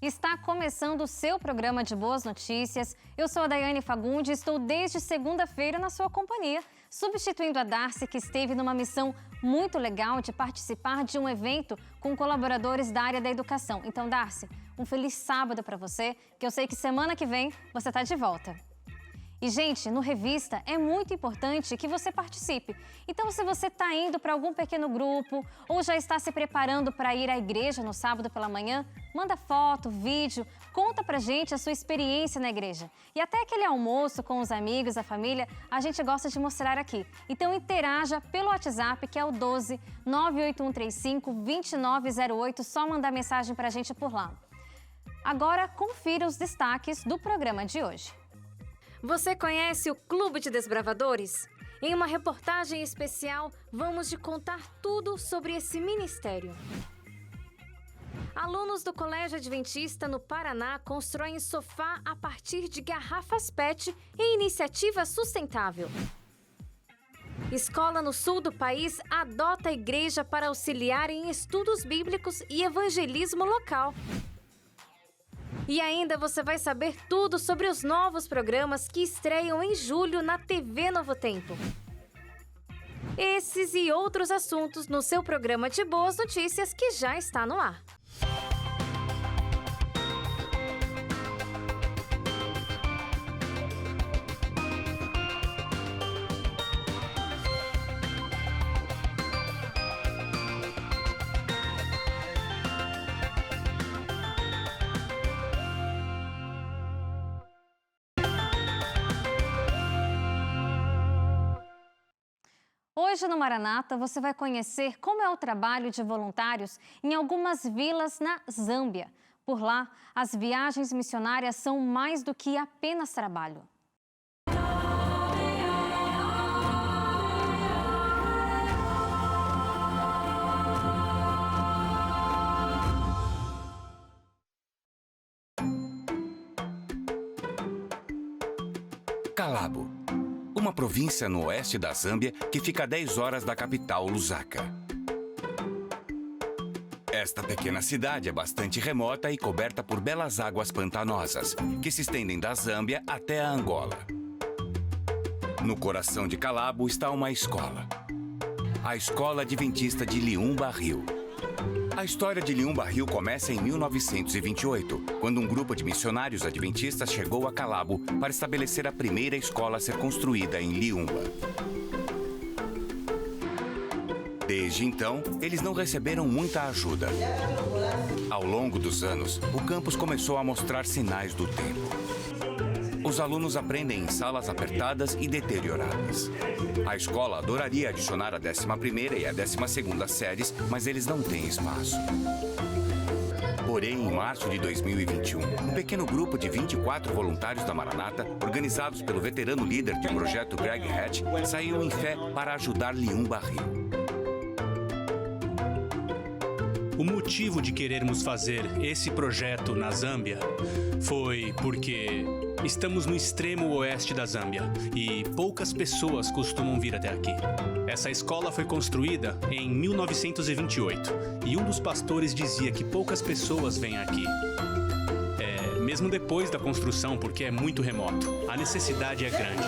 Está começando o seu programa de boas notícias. Eu sou a Daiane Fagundes e estou desde segunda-feira na sua companhia, substituindo a Darcy, que esteve numa missão muito legal de participar de um evento com colaboradores da área da educação. Então, Darcy, um feliz sábado para você, que eu sei que semana que vem você está de volta. E, gente, no Revista é muito importante que você participe. Então, se você está indo para algum pequeno grupo ou já está se preparando para ir à igreja no sábado pela manhã, manda foto, vídeo, conta pra gente a sua experiência na igreja. E até aquele almoço com os amigos, a família, a gente gosta de mostrar aqui. Então, interaja pelo WhatsApp, que é o 12 98135 2908, só mandar mensagem pra gente por lá. Agora, confira os destaques do programa de hoje. Você conhece o Clube de Desbravadores? Em uma reportagem especial, vamos te contar tudo sobre esse ministério. Alunos do Colégio Adventista no Paraná constroem sofá a partir de garrafas PET em iniciativa sustentável. Escola no sul do país adota a igreja para auxiliar em estudos bíblicos e evangelismo local. E ainda você vai saber tudo sobre os novos programas que estreiam em julho na TV Novo Tempo. Esses e outros assuntos no seu programa de boas notícias que já está no ar. Hoje no Maranata você vai conhecer como é o trabalho de voluntários em algumas vilas na Zâmbia. Por lá, as viagens missionárias são mais do que apenas trabalho. Kalabo, uma província no oeste da Zâmbia que fica a 10 horas da capital, Lusaka. Esta pequena cidade é bastante remota e coberta por belas águas pantanosas, que se estendem da Zâmbia até a Angola. No coração de Kalabo está uma escola. A Escola Adventista de Lium Barril. A história de Lium Barril começa em 1928, quando um grupo de missionários adventistas chegou a Kalabo para estabelecer a primeira escola a ser construída em Liumba. Desde então, eles não receberam muita ajuda. Ao longo dos anos, o campus começou a mostrar sinais do tempo. Os alunos aprendem em salas apertadas e deterioradas. A escola adoraria adicionar a 11ª e a 12ª séries, mas eles não têm espaço. Porém, em março de 2021, um pequeno grupo de 24 voluntários da Maranata, organizados pelo veterano líder do projeto Greg Hatch, saiu em fé para ajudar Lium Barril. O motivo de querermos fazer esse projeto na Zâmbia foi porque estamos no extremo oeste da Zâmbia e poucas pessoas costumam vir até aqui. Essa escola foi construída em 1928 e um dos pastores dizia que poucas pessoas vêm aqui. Mesmo depois da construção, porque é muito remoto. A necessidade é grande.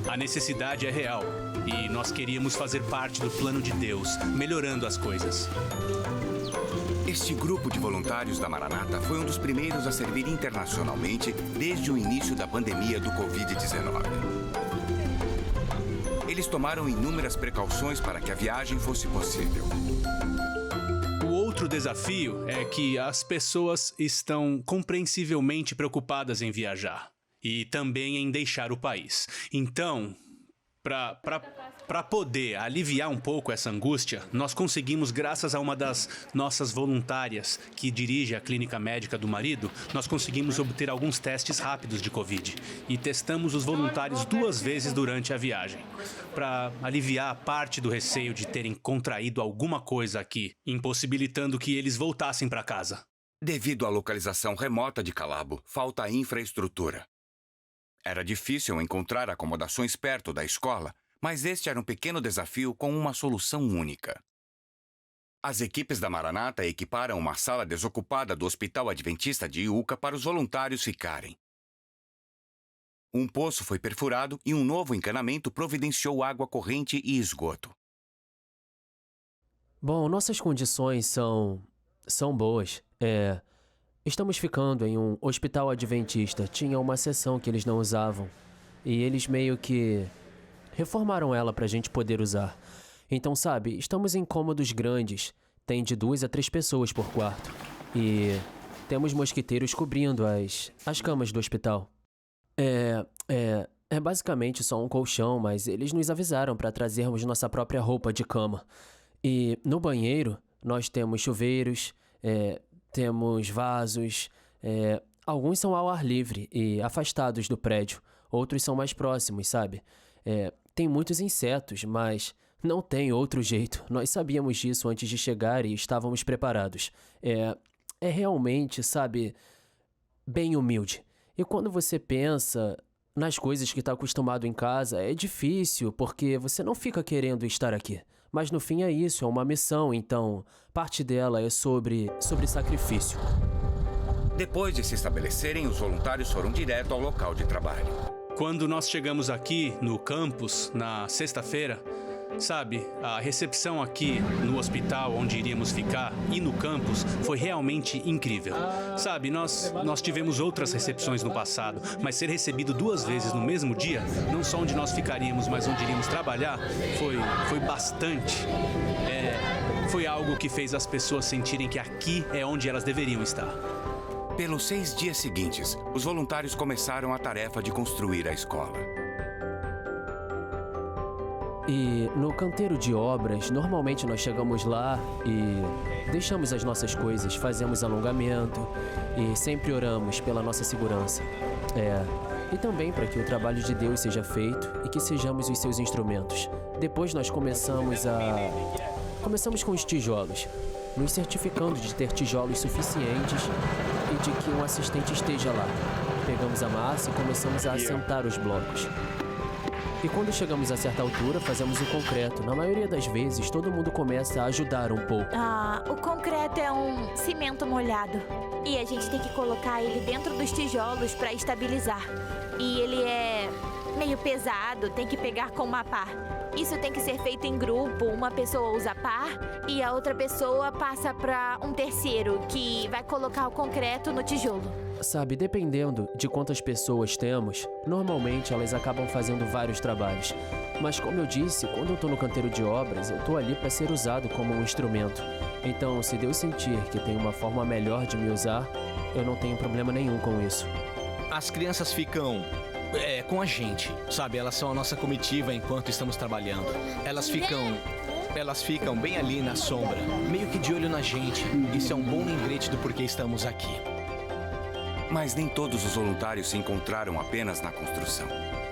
A necessidade é real e nós queríamos fazer parte do plano de Deus, melhorando as coisas. Este grupo de voluntários da Maranata foi um dos primeiros a servir internacionalmente desde o início da pandemia do Covid-19. Eles tomaram inúmeras precauções para que a viagem fosse possível. O outro desafio é que as pessoas estão compreensivelmente preocupadas em viajar e também em deixar o país. Então, para poder aliviar um pouco essa angústia, nós conseguimos, graças a uma das nossas voluntárias que dirige a clínica médica do marido, nós conseguimos obter alguns testes rápidos de Covid e testamos os voluntários 2 vezes durante a viagem, para aliviar parte do receio de terem contraído alguma coisa aqui, impossibilitando que eles voltassem para casa. Devido à localização remota de Kalabo, falta infraestrutura. Era difícil encontrar acomodações perto da escola, Mas este era um pequeno desafio com uma solução única. As equipes da Maranata equiparam uma sala desocupada do Hospital Adventista de Iuca para os voluntários ficarem. Um poço foi perfurado e um novo encanamento providenciou água corrente e esgoto. Bom, nossas condições são boas. Estamos ficando em um hospital adventista. Tinha uma seção que eles não usavam. E eles meio que reformaram ela pra gente poder usar. Então, sabe, estamos em cômodos grandes. Tem de 2 a 3 pessoas por quarto. E temos mosquiteiros cobrindo as camas do hospital. É basicamente só um colchão, mas eles nos avisaram para trazermos nossa própria roupa de cama. E no banheiro, nós temos chuveiros, temos vasos, alguns são ao ar livre e afastados do prédio, outros são mais próximos, sabe? Tem muitos insetos, mas não tem outro jeito. Nós sabíamos disso antes de chegar e estávamos preparados. É realmente, sabe, bem humilde. E quando você pensa nas coisas que está acostumado em casa, é difícil, porque você não fica querendo estar aqui. Mas no fim é isso, é uma missão, então parte dela é sobre sacrifício. Depois de se estabelecerem, os voluntários foram direto ao local de trabalho. Quando nós chegamos aqui no campus, na sexta-feira, sabe, a recepção aqui no hospital onde iríamos ficar e no campus foi realmente incrível. Sabe, nós tivemos outras recepções no passado, mas ser recebido 2 vezes no mesmo dia, não só onde nós ficaríamos, mas onde iríamos trabalhar, foi bastante. Foi algo que fez as pessoas sentirem que aqui é onde elas deveriam estar. Pelos 6 dias seguintes, os voluntários começaram a tarefa de construir a escola. E no canteiro de obras, normalmente nós chegamos lá e deixamos as nossas coisas, fazemos alongamento e sempre oramos pela nossa segurança. E também para que o trabalho de Deus seja feito e que sejamos os seus instrumentos. Depois nós começamos com os tijolos, nos certificando de ter tijolos suficientes e de que um assistente esteja lá. Pegamos a massa e começamos a assentar os blocos. E quando chegamos a certa altura, fazemos o concreto. Na maioria das vezes, todo mundo começa a ajudar um pouco. O concreto é um cimento molhado. E a gente tem que colocar ele dentro dos tijolos para estabilizar. E ele é meio pesado, tem que pegar com uma pá. Isso tem que ser feito em grupo. Uma pessoa usa pá e a outra pessoa passa para um terceiro, que vai colocar o concreto no tijolo. Sabe, dependendo de quantas pessoas temos, normalmente elas acabam fazendo vários trabalhos. Mas como eu disse, quando eu tô no canteiro de obras, eu tô ali para ser usado como um instrumento. Então, se Deus sentir que tem uma forma melhor de me usar, eu não tenho problema nenhum com isso. As crianças ficam com a gente, sabe? Elas são a nossa comitiva enquanto estamos trabalhando. Elas ficam bem ali na sombra, meio que de olho na gente. Isso é um bom lembrete do porquê estamos aqui. Mas nem todos os voluntários se encontraram apenas na construção.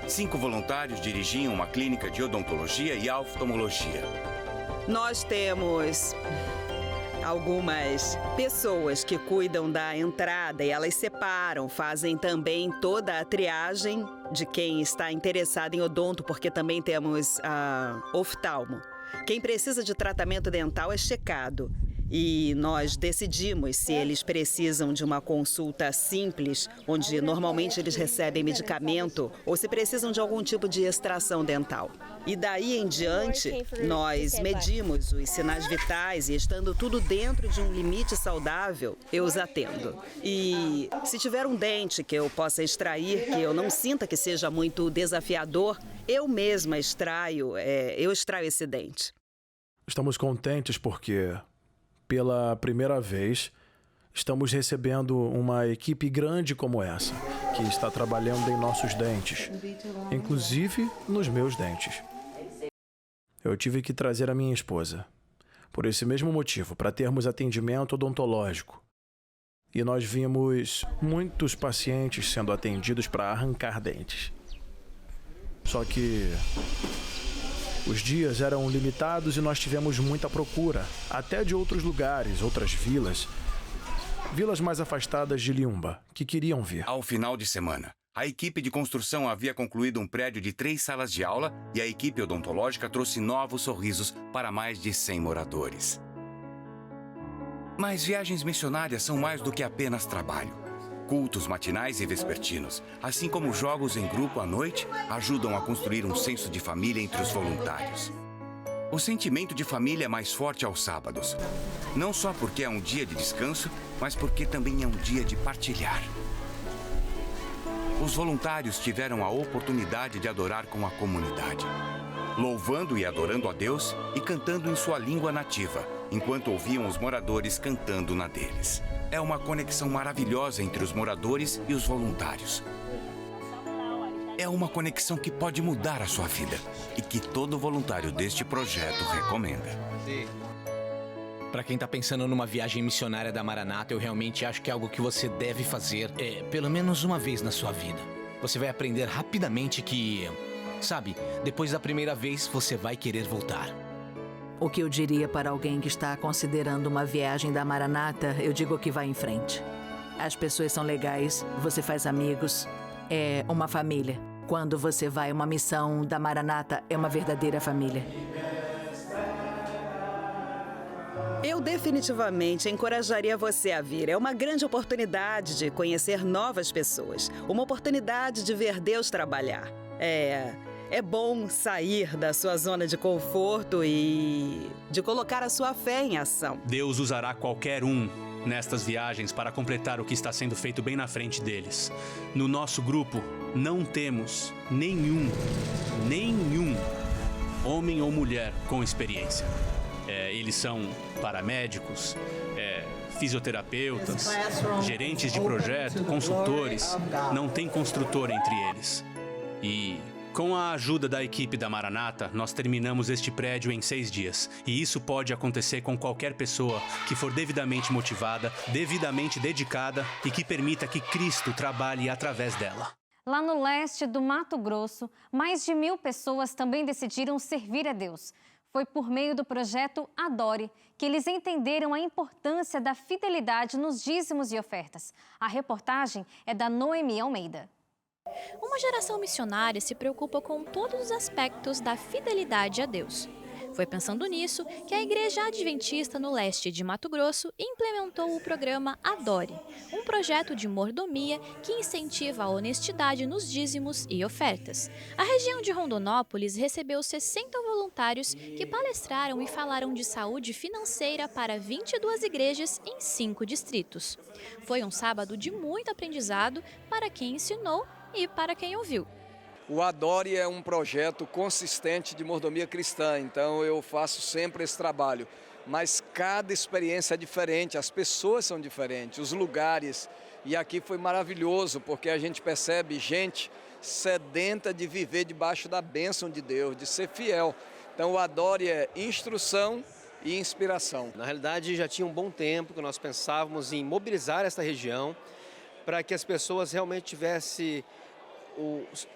5 voluntários dirigiam uma clínica de odontologia e oftalmologia. Nós temos algumas pessoas que cuidam da entrada e elas separam, fazem também toda a triagem de quem está interessado em odonto, porque também temos oftalmo. Quem precisa de tratamento dental é checado. E nós decidimos se eles precisam de uma consulta simples, onde normalmente eles recebem medicamento, ou se precisam de algum tipo de extração dental. E daí em diante, nós medimos os sinais vitais e, estando tudo dentro de um limite saudável, eu os atendo. E se tiver um dente que eu possa extrair, que eu não sinta que seja muito desafiador, eu mesma extraio esse dente. Estamos contentes porque, pela primeira vez, estamos recebendo uma equipe grande como essa, que está trabalhando em nossos dentes, inclusive nos meus dentes. Eu tive que trazer a minha esposa, por esse mesmo motivo, para termos atendimento odontológico. E nós vimos muitos pacientes sendo atendidos para arrancar dentes. Só que os dias eram limitados e nós tivemos muita procura, até de outros lugares, outras vilas mais afastadas de Liumba, que queriam vir. Ao final de semana, A equipe de construção havia concluído um prédio de 3 salas de aula e a equipe odontológica trouxe novos sorrisos para mais de 100 moradores. Mas viagens missionárias são mais do que apenas trabalho. Cultos matinais e vespertinos, assim como jogos em grupo à noite, ajudam a construir um senso de família entre os voluntários. O sentimento de família é mais forte aos sábados. Não só porque é um dia de descanso, mas porque também é um dia de partilhar. Os voluntários tiveram a oportunidade de adorar com a comunidade, louvando e adorando a Deus e cantando em sua língua nativa, enquanto ouviam os moradores cantando na deles. É uma conexão maravilhosa entre os moradores e os voluntários. É uma conexão que pode mudar a sua vida e que todo voluntário deste projeto recomenda. Para quem tá pensando numa viagem missionária da Maranata, eu realmente acho que é algo que você deve fazer pelo menos uma vez na sua vida. Você vai aprender rapidamente que, sabe, depois da primeira vez você vai querer voltar. O que eu diria para alguém que está considerando uma viagem da Maranata, eu digo que vá em frente. As pessoas são legais, você faz amigos, é uma família. Quando você vai a uma missão da Maranata, é uma verdadeira família. Eu definitivamente encorajaria você a vir. É uma grande oportunidade de conhecer novas pessoas. Uma oportunidade de ver Deus trabalhar. É bom sair da sua zona de conforto e de colocar a sua fé em ação. Deus usará qualquer um nestas viagens para completar o que está sendo feito bem na frente deles. No nosso grupo, não temos nenhum homem ou mulher com experiência. Eles são paramédicos, fisioterapeutas, gerentes de projeto, consultores. Não tem construtor entre eles. E com a ajuda da equipe da Maranata, nós terminamos este prédio em 6 dias. E isso pode acontecer com qualquer pessoa que for devidamente motivada, devidamente dedicada e que permita que Cristo trabalhe através dela. Lá no leste do Mato Grosso, mais de 1.000 pessoas também decidiram servir a Deus. Foi por meio do projeto Adore que eles entenderam a importância da fidelidade nos dízimos e ofertas. A reportagem é da Noemi Almeida. Uma geração missionária se preocupa com todos os aspectos da fidelidade a Deus. Foi pensando nisso que a Igreja Adventista no leste de Mato Grosso implementou o programa Adore, um projeto de mordomia que incentiva a honestidade nos dízimos e ofertas. A região de Rondonópolis recebeu 60 voluntários que palestraram e falaram de saúde financeira para 22 igrejas em 5 distritos. Foi um sábado de muito aprendizado para quem ensinou e para quem ouviu. O Adore é um projeto consistente de mordomia cristã, então eu faço sempre esse trabalho. Mas cada experiência é diferente, as pessoas são diferentes, os lugares. E aqui foi maravilhoso, porque a gente percebe gente sedenta de viver debaixo da bênção de Deus, de ser fiel. Então o Adore é instrução e inspiração. Na realidade, já tinha um bom tempo que nós pensávamos em mobilizar essa região para que as pessoas realmente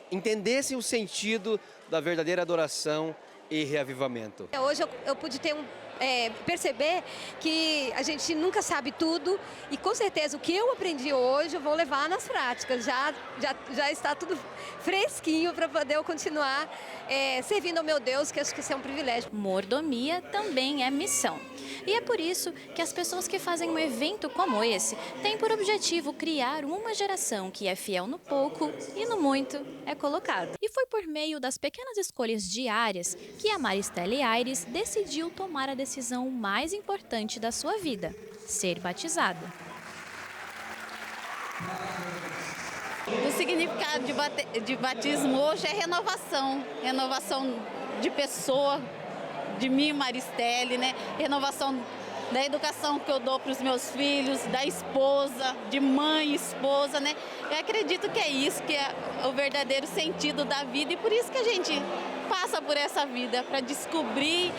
entendessem o sentido da verdadeira adoração e reavivamento. Hoje eu pude perceber que a gente nunca sabe tudo e com certeza o que eu aprendi hoje eu vou levar nas práticas. Já está tudo fresquinho para poder eu continuar servindo ao meu Deus, que acho que isso é um privilégio. Mordomia também é missão. E é por isso que as pessoas que fazem um evento como esse têm por objetivo criar uma geração que é fiel no pouco e no muito é colocado. E foi por meio das pequenas escolhas diárias que a Maristela Aires decidiu tomar a decisão mais importante da sua vida: ser batizada. O significado de batismo hoje é renovação de pessoa, de mim, Maristela, né? Renovação da educação que eu dou para os meus filhos, da esposa, de mãe e esposa, né? Eu acredito que é isso que é o verdadeiro sentido da vida e por isso que a gente passa por essa vida, para descobrir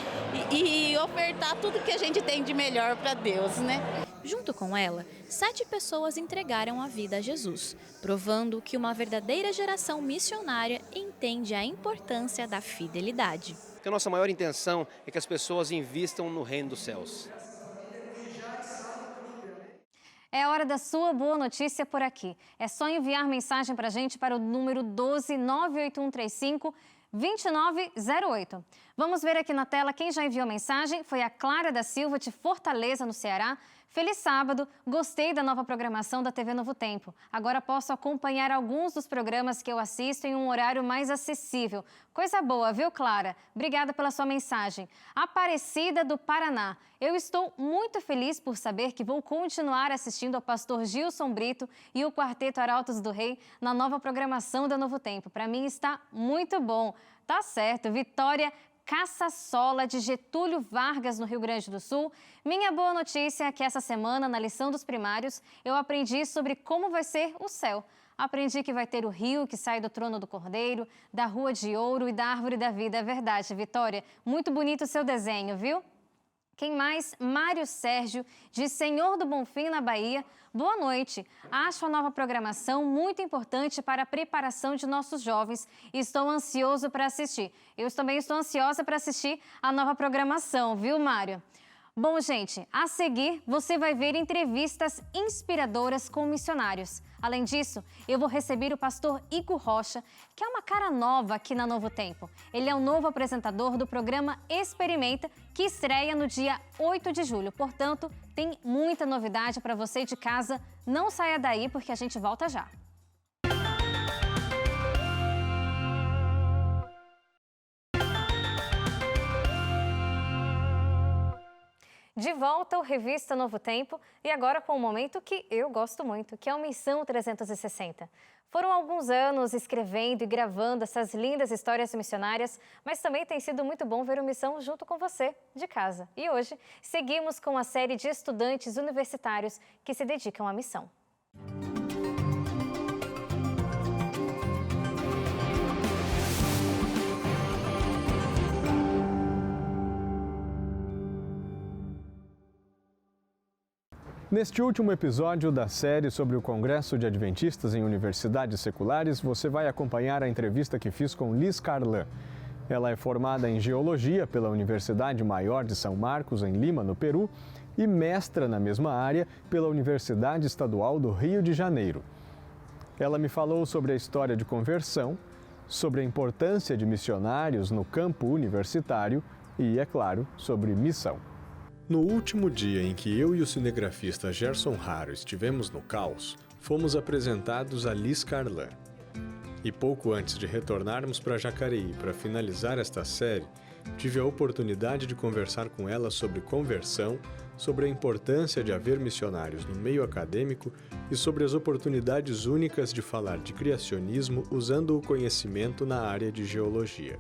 e ofertar tudo que a gente tem de melhor para Deus, né? Junto com ela, 7 pessoas entregaram a vida a Jesus, provando que uma verdadeira geração missionária entende a importância da fidelidade. Porque a nossa maior intenção é que as pessoas invistam no reino dos céus. É hora da sua boa notícia por aqui. É só enviar mensagem para a gente para o número 1298135-2908. Vamos ver aqui na tela quem já enviou mensagem. Foi a Clara da Silva, de Fortaleza, no Ceará. Feliz sábado, gostei da nova programação da TV Novo Tempo. Agora posso acompanhar alguns dos programas que eu assisto em um horário mais acessível. Coisa boa, viu, Clara? Obrigada pela sua mensagem. Aparecida do Paraná. Eu estou muito feliz por saber que vou continuar assistindo ao pastor Gilson Brito e o Quarteto Arautos do Rei na nova programação da Novo Tempo. Para mim está muito bom. Tá certo, Vitória Caçassola, de Getúlio Vargas, no Rio Grande do Sul. Minha boa notícia é que essa semana, na lição dos primários, eu aprendi sobre como vai ser o céu. Aprendi que vai ter o rio que sai do trono do Cordeiro, da Rua de Ouro e da Árvore da Vida. É verdade, Vitória. Muito bonito o seu desenho, viu? Quem mais? Mário Sérgio, de Senhor do Bonfim, na Bahia. Boa noite. Acho a nova programação muito importante para a preparação de nossos jovens e estou ansioso para assistir. Eu também estou ansiosa para assistir a nova programação, viu, Mário? Bom, gente, a seguir você vai ver entrevistas inspiradoras com missionários. Além disso, eu vou receber o pastor Igor Rocha, que é uma cara nova aqui na Novo Tempo. Ele é o novo apresentador do programa Experimenta, que estreia no dia 8 de julho. Portanto, tem muita novidade para você de casa. Não saia daí, porque a gente volta já. De volta ao Revista Novo Tempo e agora com um momento que eu gosto muito, que é o Missão 360. Foram alguns anos escrevendo e gravando essas lindas histórias missionárias, mas também tem sido muito bom ver o Missão junto com você, de casa. E hoje seguimos com a série de estudantes universitários que se dedicam à missão. Neste último episódio da série sobre o Congresso de Adventistas em Universidades Seculares, você vai acompanhar a entrevista que fiz com Liz Carlan. Ela é formada em Geologia pela Universidade Maior de São Marcos, em Lima, no Peru, e mestra na mesma área pela Universidade Estadual do Rio de Janeiro. Ela me falou sobre a história de conversão, sobre a importância de missionários no campo universitário e, é claro, sobre missão. No último dia em que eu e o cinegrafista Gerson Raro estivemos no caos, fomos apresentados a Liz Carlan. E pouco antes de retornarmos para Jacareí para finalizar esta série, tive a oportunidade de conversar com ela sobre conversão, sobre a importância de haver missionários no meio acadêmico e sobre as oportunidades únicas de falar de criacionismo usando o conhecimento na área de geologia.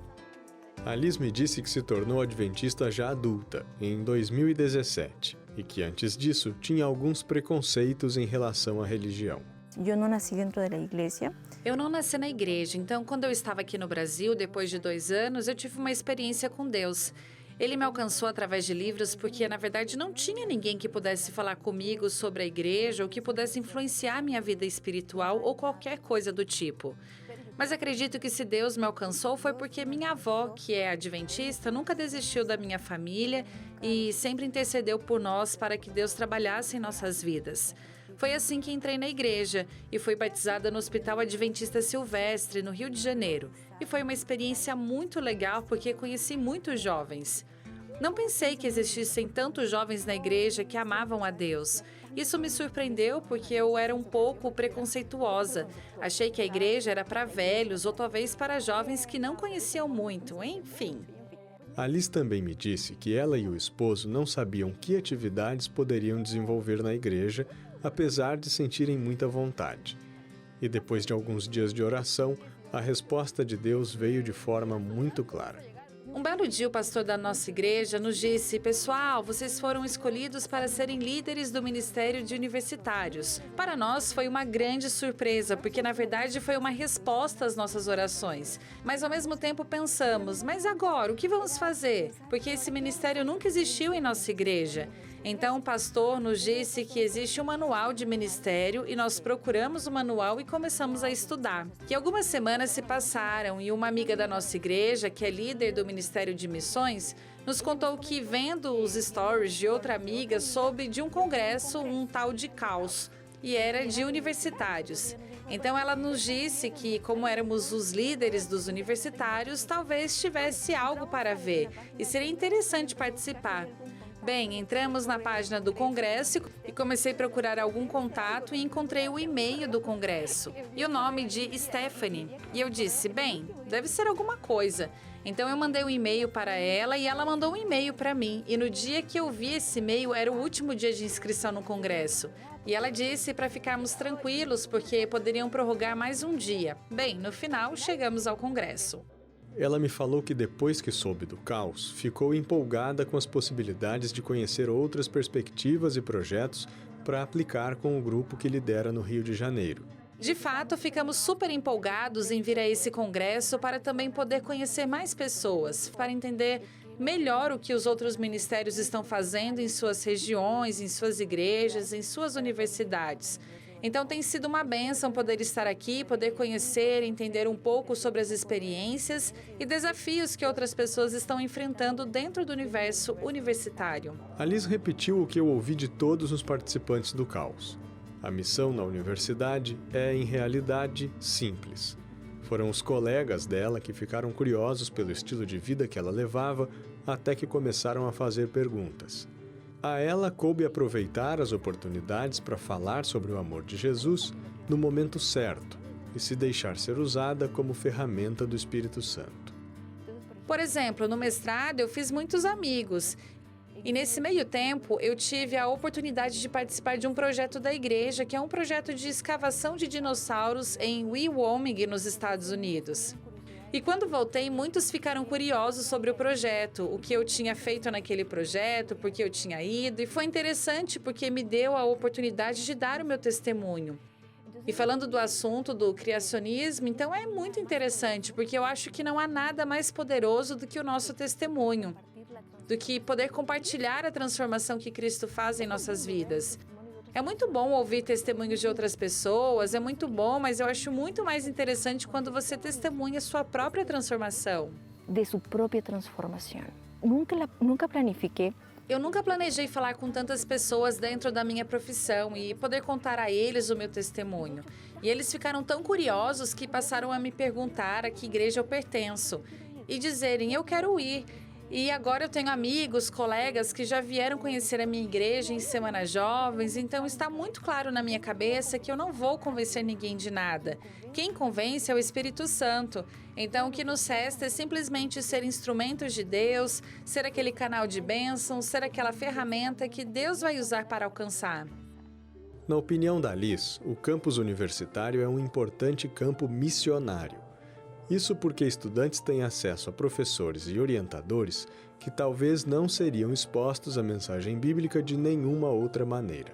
A Liz me disse que se tornou adventista já adulta, em 2017, e que antes disso tinha alguns preconceitos em relação à religião. Eu não nasci dentro da igreja. Eu não nasci na igreja, então quando eu estava aqui no Brasil, depois de 2 anos, eu tive uma experiência com Deus. Ele me alcançou através de livros porque, na verdade, não tinha ninguém que pudesse falar comigo sobre a igreja ou que pudesse influenciar minha vida espiritual ou qualquer coisa do tipo. Mas acredito que se Deus me alcançou foi porque minha avó, que é adventista, nunca desistiu da minha família e sempre intercedeu por nós para que Deus trabalhasse em nossas vidas. Foi assim que entrei na igreja e fui batizada no Hospital Adventista Silvestre, no Rio de Janeiro. E foi uma experiência muito legal porque conheci muitos jovens. Não pensei que existissem tantos jovens na igreja que amavam a Deus. Isso me surpreendeu porque eu era um pouco preconceituosa. Achei que a igreja era para velhos ou talvez para jovens que não conheciam muito, enfim. A Liz também me disse que ela e o esposo não sabiam que atividades poderiam desenvolver na igreja, apesar de sentirem muita vontade. E depois de alguns dias de oração, a resposta de Deus veio de forma muito clara. Um belo dia, o pastor da nossa igreja nos disse: pessoal, vocês foram escolhidos para serem líderes do Ministério de Universitários. Para nós foi uma grande surpresa, porque na verdade foi uma resposta às nossas orações. Mas ao mesmo tempo pensamos, mas agora, o que vamos fazer? Porque esse ministério nunca existiu em nossa igreja. Então, o pastor nos disse que existe um manual de ministério e nós procuramos o manual e começamos a estudar. E algumas semanas se passaram e uma amiga da nossa igreja, que é líder do Ministério de Missões, nos contou que, vendo os stories de outra amiga, soube de um congresso, um tal de Caos, e era de universitários. Então ela nos disse que, como éramos os líderes dos universitários, talvez tivesse algo para ver e seria interessante participar. Bem, entramos na página do congresso e comecei a procurar algum contato e encontrei o e-mail do congresso e o nome de Stephanie. E eu disse, bem, deve ser alguma coisa. Então eu mandei um e-mail para ela e ela mandou um e-mail para mim. E no dia que eu vi esse e-mail, era o último dia de inscrição no congresso. E ela disse para ficarmos tranquilos, porque poderiam prorrogar mais um dia. Bem, no final, chegamos ao congresso. Ela me falou que depois que soube do caos, ficou empolgada com as possibilidades de conhecer outras perspectivas e projetos para aplicar com o grupo que lidera no Rio de Janeiro. De fato, ficamos super empolgados em vir a esse congresso para também poder conhecer mais pessoas, para entender melhor o que os outros ministérios estão fazendo em suas regiões, em suas igrejas, em suas universidades. Então tem sido uma bênção poder estar aqui, poder conhecer, entender um pouco sobre as experiências e desafios que outras pessoas estão enfrentando dentro do universo universitário. A Liz repetiu o que eu ouvi de todos os participantes do caos. A missão na universidade é, em realidade, simples. Foram os colegas dela que ficaram curiosos pelo estilo de vida que ela levava até que começaram a fazer perguntas. A ela coube aproveitar as oportunidades para falar sobre o amor de Jesus no momento certo e se deixar ser usada como ferramenta do Espírito Santo. Por exemplo, no mestrado eu fiz muitos amigos. E nesse meio tempo, eu tive a oportunidade de participar de um projeto da igreja, que é um projeto de escavação de dinossauros em Wyoming, nos Estados Unidos. E quando voltei, muitos ficaram curiosos sobre o projeto, o que eu tinha feito naquele projeto, por que eu tinha ido. E foi interessante porque me deu a oportunidade de dar o meu testemunho. E falando do assunto do criacionismo, então é muito interessante, porque eu acho que não há nada mais poderoso do que o nosso testemunho, do que poder compartilhar a transformação que Cristo faz em nossas vidas. É muito bom ouvir testemunhos de outras pessoas, é muito bom, mas eu acho muito mais interessante quando você testemunha sua própria transformação. De sua própria transformação. Nunca planifiquei. Eu nunca planejei falar com tantas pessoas dentro da minha profissão e poder contar a eles o meu testemunho. E eles ficaram tão curiosos que passaram a me perguntar a que igreja eu pertenço e dizerem, eu quero ir. E agora eu tenho amigos, colegas que já vieram conhecer a minha igreja em Semanas Jovens, então está muito claro na minha cabeça que eu não vou convencer ninguém de nada. Quem convence é o Espírito Santo. Então o que nos resta é simplesmente ser instrumentos de Deus, ser aquele canal de bênção, ser aquela ferramenta que Deus vai usar para alcançar. Na opinião da Liz, o campus universitário é um importante campo missionário. Isso porque estudantes têm acesso a professores e orientadores que talvez não seriam expostos à mensagem bíblica de nenhuma outra maneira.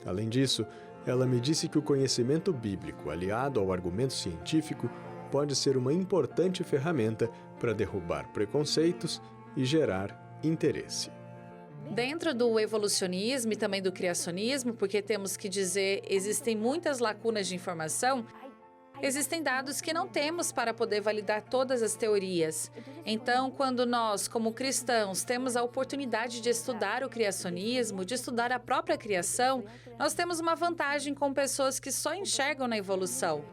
Além disso, ela me disse que o conhecimento bíblico, aliado ao argumento científico, pode ser uma importante ferramenta para derrubar preconceitos e gerar interesse. Dentro do evolucionismo e também do criacionismo, porque temos que dizer, existem muitas lacunas de informação, existem dados que não temos para poder validar todas as teorias. Então, quando nós, como cristãos, temos a oportunidade de estudar o criacionismo, de estudar a própria criação, nós temos uma vantagem com pessoas que só enxergam na evolução.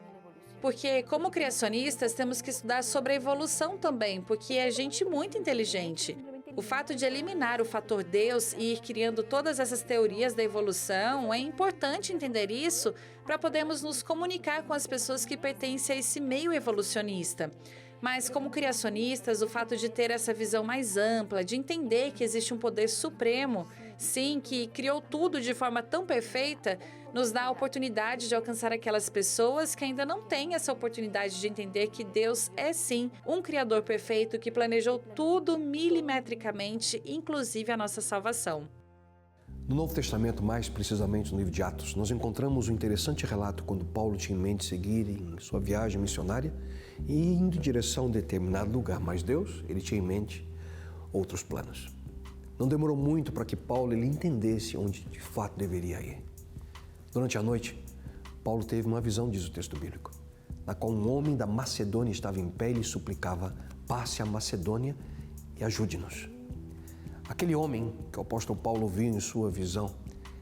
Porque, como criacionistas, temos que estudar sobre a evolução também, porque é gente muito inteligente. O fato de eliminar o fator Deus e ir criando todas essas teorias da evolução, é importante entender isso para podermos nos comunicar com as pessoas que pertencem a esse meio evolucionista. Mas como criacionistas, o fato de ter essa visão mais ampla, de entender que existe um poder supremo, sim, que criou tudo de forma tão perfeita, nos dá a oportunidade de alcançar aquelas pessoas que ainda não têm essa oportunidade de entender que Deus é sim um Criador perfeito que planejou tudo milimetricamente, inclusive a nossa salvação. No Novo Testamento, mais precisamente no livro de Atos, nós encontramos um interessante relato quando Paulo tinha em mente seguir em sua viagem missionária e indo em direção a um determinado lugar, mas Deus, ele tinha em mente outros planos. Não demorou muito para que Paulo ele entendesse onde de fato deveria ir. Durante a noite, Paulo teve uma visão, diz o texto bíblico, na qual um homem da Macedônia estava em pé e lhe suplicava: passe a Macedônia e ajude-nos. Aquele homem que o apóstolo Paulo viu em sua visão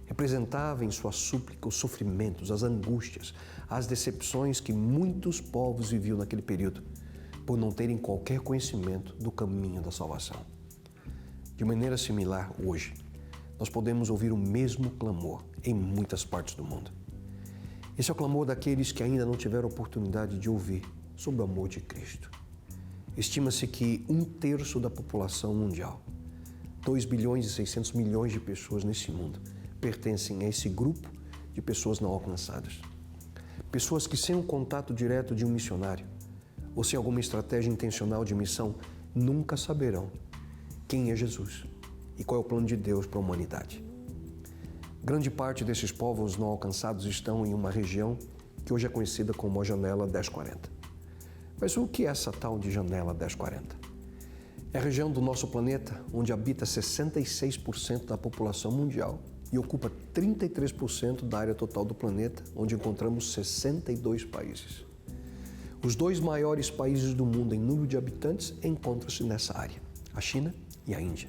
representava em sua súplica os sofrimentos, as angústias, as decepções que muitos povos viviam naquele período, por não terem qualquer conhecimento do caminho da salvação. De maneira similar, hoje, nós podemos ouvir o mesmo clamor em muitas partes do mundo. Esse é o clamor daqueles que ainda não tiveram oportunidade de ouvir sobre o amor de Cristo. Estima-se que 1/3 da população mundial, 2 bilhões e 600 milhões de pessoas nesse mundo, pertencem a esse grupo de pessoas não alcançadas. Pessoas que, sem o contato direto de um missionário ou sem alguma estratégia intencional de missão, nunca saberão quem é Jesus e qual é o plano de Deus para a humanidade. Grande parte desses povos não alcançados estão em uma região que hoje é conhecida como a Janela 1040. Mas o que é essa tal de Janela 1040? É a região do nosso planeta onde habita 66% da população mundial e ocupa 33% da área total do planeta, onde encontramos 62 países. Os 2 maiores países do mundo em número de habitantes encontram-se nessa área, a China e a Índia.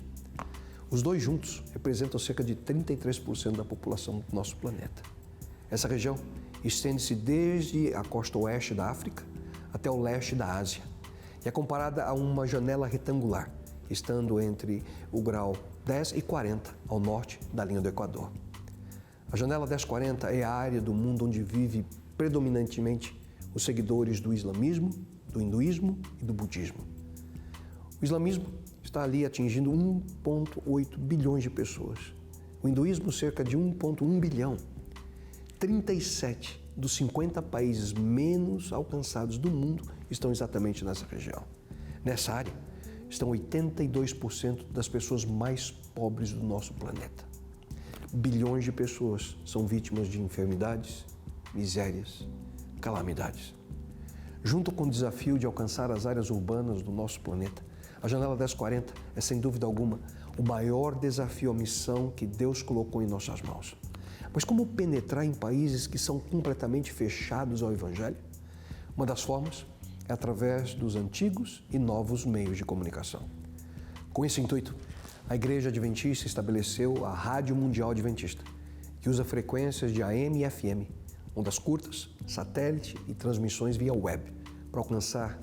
Os 2 juntos representam cerca de 33% da população do nosso planeta. Essa região estende-se desde a costa oeste da África até o leste da Ásia e é comparada a uma janela retangular, estando entre o grau 10 e 40 ao norte da linha do Equador. A Janela 1040 é a área do mundo onde vive predominantemente os seguidores do islamismo, do hinduísmo e do budismo. O islamismo está ali atingindo 1,8 bilhões de pessoas. O hinduísmo, cerca de 1,1 bilhão. 37 dos 50 países menos alcançados do mundo estão exatamente nessa região. Nessa área estão 82% das pessoas mais pobres do nosso planeta. Bilhões de pessoas são vítimas de enfermidades, misérias, calamidades. Junto com o desafio de alcançar as áreas urbanas do nosso planeta, a Janela 1040 é, sem dúvida alguma, o maior desafio à missão que Deus colocou em nossas mãos. Mas como penetrar em países que são completamente fechados ao Evangelho? Uma das formas é através dos antigos e novos meios de comunicação. Com esse intuito, a Igreja Adventista estabeleceu a Rádio Mundial Adventista, que usa frequências de AM e FM, ondas curtas, satélite e transmissões via web, para alcançar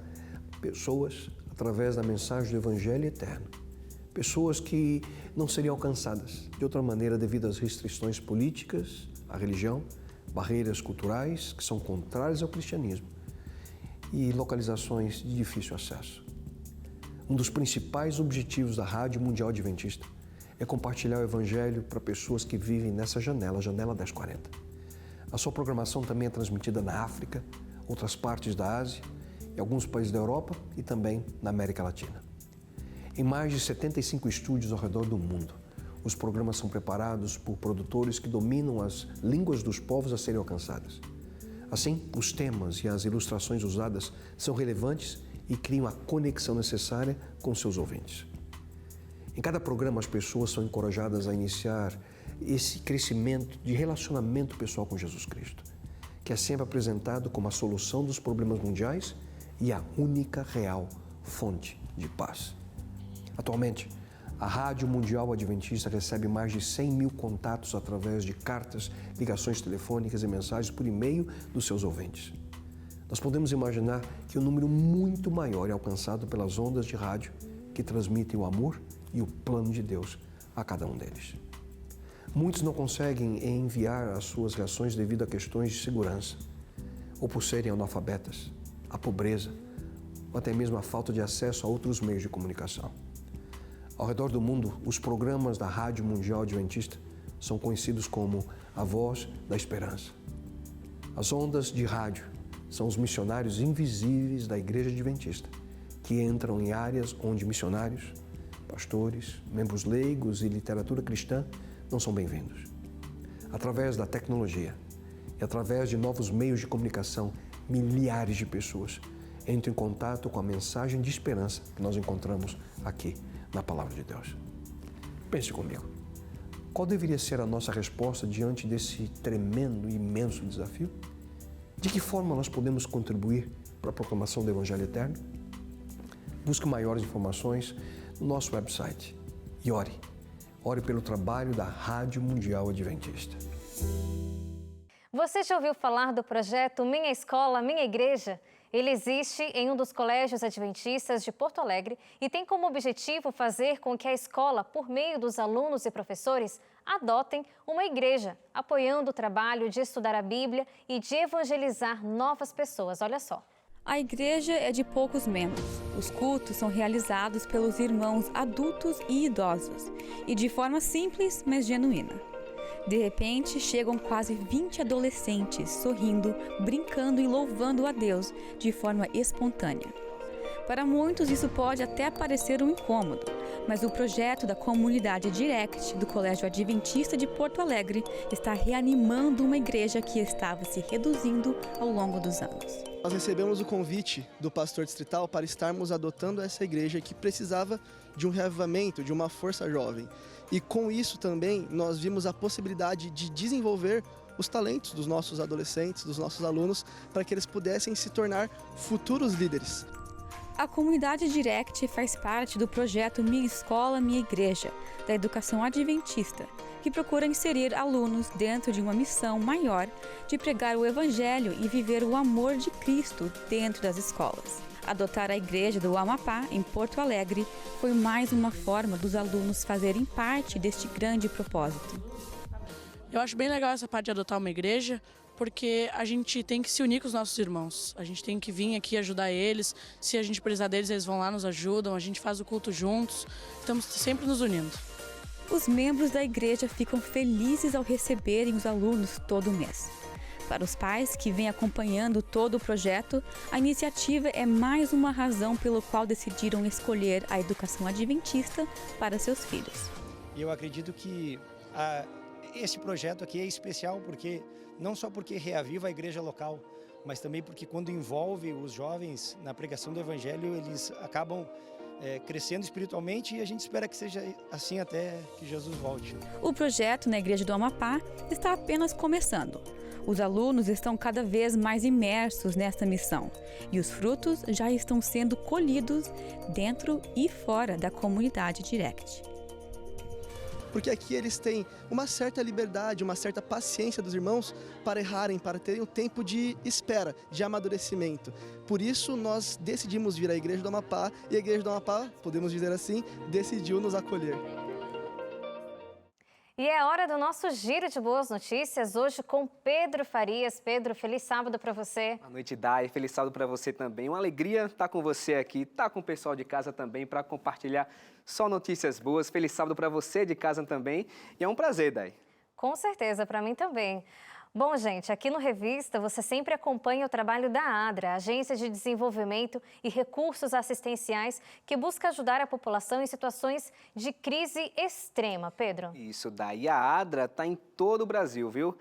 pessoas através da mensagem do Evangelho eterno. Pessoas que não seriam alcançadas de outra maneira devido às restrições políticas, à religião, barreiras culturais que são contrárias ao cristianismo e localizações de difícil acesso. Um dos principais objetivos da Rádio Mundial Adventista é compartilhar o Evangelho para pessoas que vivem nessa janela, a Janela 1040. A sua programação também é transmitida na África, outras partes da Ásia, em alguns países da Europa e também na América Latina. Em mais de 75 estúdios ao redor do mundo, os programas são preparados por produtores que dominam as línguas dos povos a serem alcançadas. Assim, os temas e as ilustrações usadas são relevantes e criam a conexão necessária com seus ouvintes. Em cada programa, as pessoas são encorajadas a iniciar esse crescimento de relacionamento pessoal com Jesus Cristo, que é sempre apresentado como a solução dos problemas mundiais e a única real fonte de paz. Atualmente, a Rádio Mundial Adventista recebe mais de 100 mil contatos através de cartas, ligações telefônicas e mensagens por e-mail dos seus ouvintes. Nós podemos imaginar que um número muito maior é alcançado pelas ondas de rádio que transmitem o amor e o plano de Deus a cada um deles. Muitos não conseguem enviar as suas reações devido a questões de segurança, ou por serem analfabetas, a pobreza, ou até mesmo a falta de acesso a outros meios de comunicação. Ao redor do mundo, os programas da Rádio Mundial Adventista são conhecidos como a Voz da Esperança. As ondas de rádio são os missionários invisíveis da Igreja Adventista, que entram em áreas onde missionários, pastores, membros leigos e literatura cristã não são bem-vindos. Através da tecnologia e através de novos meios de comunicação, milhares de pessoas entram em contato com a mensagem de esperança que nós encontramos aqui na Palavra de Deus. Pense comigo. Qual deveria ser a nossa resposta diante desse tremendo e imenso desafio? De que forma nós podemos contribuir para a proclamação do Evangelho Eterno? Busque maiores informações no nosso website e ore. Ore pelo trabalho da Rádio Mundial Adventista. Você já ouviu falar do projeto Minha Escola, Minha Igreja? Ele existe em um dos colégios adventistas de Porto Alegre e tem como objetivo fazer com que a escola, por meio dos alunos e professores, adotem uma igreja, apoiando o trabalho de estudar a Bíblia e de evangelizar novas pessoas. Olha só. A igreja é de poucos membros. Os cultos são realizados pelos irmãos adultos e idosos e de forma simples, mas genuína. De repente, chegam quase 20 adolescentes sorrindo, brincando e louvando a Deus de forma espontânea. Para muitos, isso pode até parecer um incômodo, mas o projeto da comunidade Direct do Colégio Adventista de Porto Alegre está reanimando uma igreja que estava se reduzindo ao longo dos anos. Nós recebemos o convite do pastor distrital para estarmos adotando essa igreja que precisava de um reavivamento, de uma força jovem. E com isso também nós vimos a possibilidade de desenvolver os talentos dos nossos adolescentes, dos nossos alunos, para que eles pudessem se tornar futuros líderes. A comunidade Direct faz parte do projeto Minha Escola, Minha Igreja, da educação adventista, que procura inserir alunos dentro de uma missão maior de pregar o Evangelho e viver o amor de Cristo dentro das escolas. Adotar a igreja do Amapá, em Porto Alegre, foi mais uma forma dos alunos fazerem parte deste grande propósito. Eu acho bem legal essa parte de adotar uma igreja, porque a gente tem que se unir com os nossos irmãos. A gente tem que vir aqui ajudar eles. Se a gente precisar deles, eles vão lá, nos ajudam. A gente faz o culto juntos. Estamos sempre nos unindo. Os membros da igreja ficam felizes ao receberem os alunos todo mês. Para os pais que vêm acompanhando todo o projeto, a iniciativa é mais uma razão pelo qual decidiram escolher a educação adventista para seus filhos. Eu acredito que esse projeto aqui é especial porque não só porque reaviva a igreja local, mas também porque quando envolve os jovens na pregação do Evangelho, eles acabam crescendo espiritualmente e a gente espera que seja assim até que Jesus volte. O projeto na Igreja do Amapá está apenas começando. Os alunos estão cada vez mais imersos nesta missão e os frutos já estão sendo colhidos dentro e fora da comunidade Direct. Porque aqui eles têm uma certa liberdade, uma certa paciência dos irmãos para errarem, para terem um tempo de espera, de amadurecimento. Por isso nós decidimos vir à Igreja do Amapá e a Igreja do Amapá, podemos dizer assim, decidiu nos acolher. E é hora do nosso giro de boas notícias, hoje com Pedro Farias. Pedro, feliz sábado para você. Boa noite, Dai. Feliz sábado para você também. Uma alegria estar com você aqui, estar com o pessoal de casa também para compartilhar só notícias boas. Feliz sábado para você de casa também. E é um prazer, Dai. Com certeza, para mim também. Bom, gente, aqui no Revista você sempre acompanha o trabalho da ADRA, Agência de Desenvolvimento e Recursos Assistenciais, que busca ajudar a população em situações de crise extrema. Pedro. Isso, daí a ADRA está em todo o Brasil, viu?